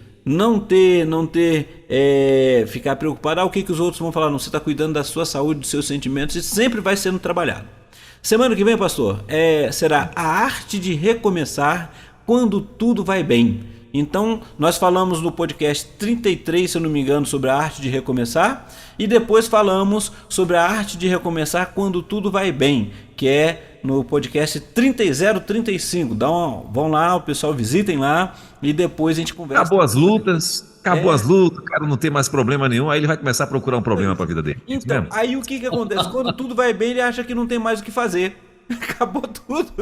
Ficar preocupado, o que os outros vão falar, não, você tá cuidando da sua saúde, dos seus sentimentos, e sempre vai sendo trabalhado. Semana que vem, pastor, será a arte de recomeçar quando tudo vai bem. Então, nós falamos no podcast 33, se eu não me engano, sobre a arte de recomeçar. E depois falamos sobre a arte de recomeçar quando tudo vai bem, que é no podcast 3035. Vão lá, o pessoal visitem lá e depois a gente conversa. Acabou as lutas, o cara não tem mais problema nenhum, aí ele vai começar a procurar um problema para a vida dele. Então, aí o que acontece? Quando tudo vai bem, ele acha que não tem mais o que fazer. Acabou tudo.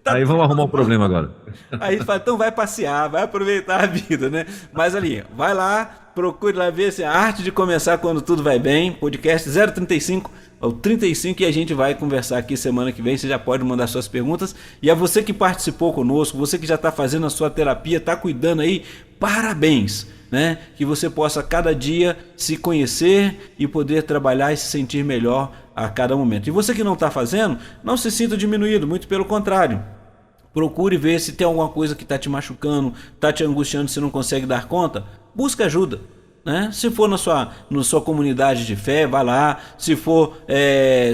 Aí vamos arrumar um problema agora. Aí ele fala, então vai passear, vai aproveitar a vida, né? Mas ali, vai lá, procure lá ver se a arte de começar quando tudo vai bem. Podcast 035 ao 35 e a gente vai conversar aqui semana que vem. Você já pode mandar suas perguntas. E a você que participou conosco, você que já está fazendo a sua terapia, está cuidando aí, parabéns, né? Que você possa cada dia se conhecer e poder trabalhar e se sentir melhor a cada momento. E você que não está fazendo, não se sinta diminuído, muito pelo contrário. Procure ver se tem alguma coisa que está te machucando, está te angustiando, se não consegue dar conta. Busque ajuda, né? Se for na sua comunidade de fé, vá lá. Se for,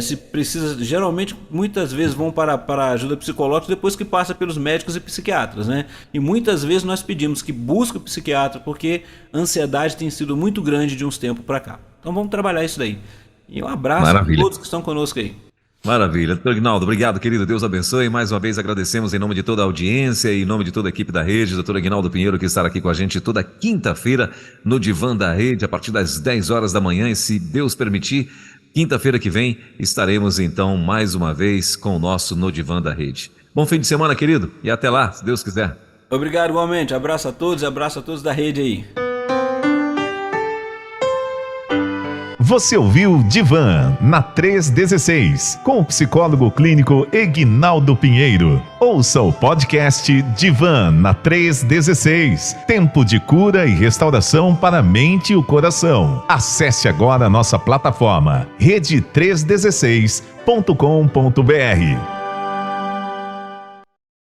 se precisa, geralmente, muitas vezes vão para ajuda psicológica depois que passa pelos médicos e psiquiatras, né? E muitas vezes nós pedimos que busque o psiquiatra porque a ansiedade tem sido muito grande de uns tempos para cá. Então vamos trabalhar isso daí. E um abraço a todos que estão conosco aí. Maravilha. Doutor Aguinaldo, obrigado, querido. Deus abençoe. Mais uma vez agradecemos em nome de toda a audiência e em nome de toda a equipe da Rede, doutor Aguinaldo Pinheiro, que estará aqui com a gente toda quinta-feira no Divã da Rede, a partir das 10 horas da manhã. E se Deus permitir, quinta-feira que vem estaremos então mais uma vez com o nosso No Divã da Rede. Bom fim de semana, querido, e até lá, se Deus quiser. Obrigado igualmente. Abraço a todos e abraço a todos da Rede aí. Você ouviu Divã na 316, com o psicólogo clínico Aguinaldo Pinheiro. Ouça o podcast Divã na 316, tempo de cura e restauração para a mente e o coração. Acesse agora a nossa plataforma rede316.com.br.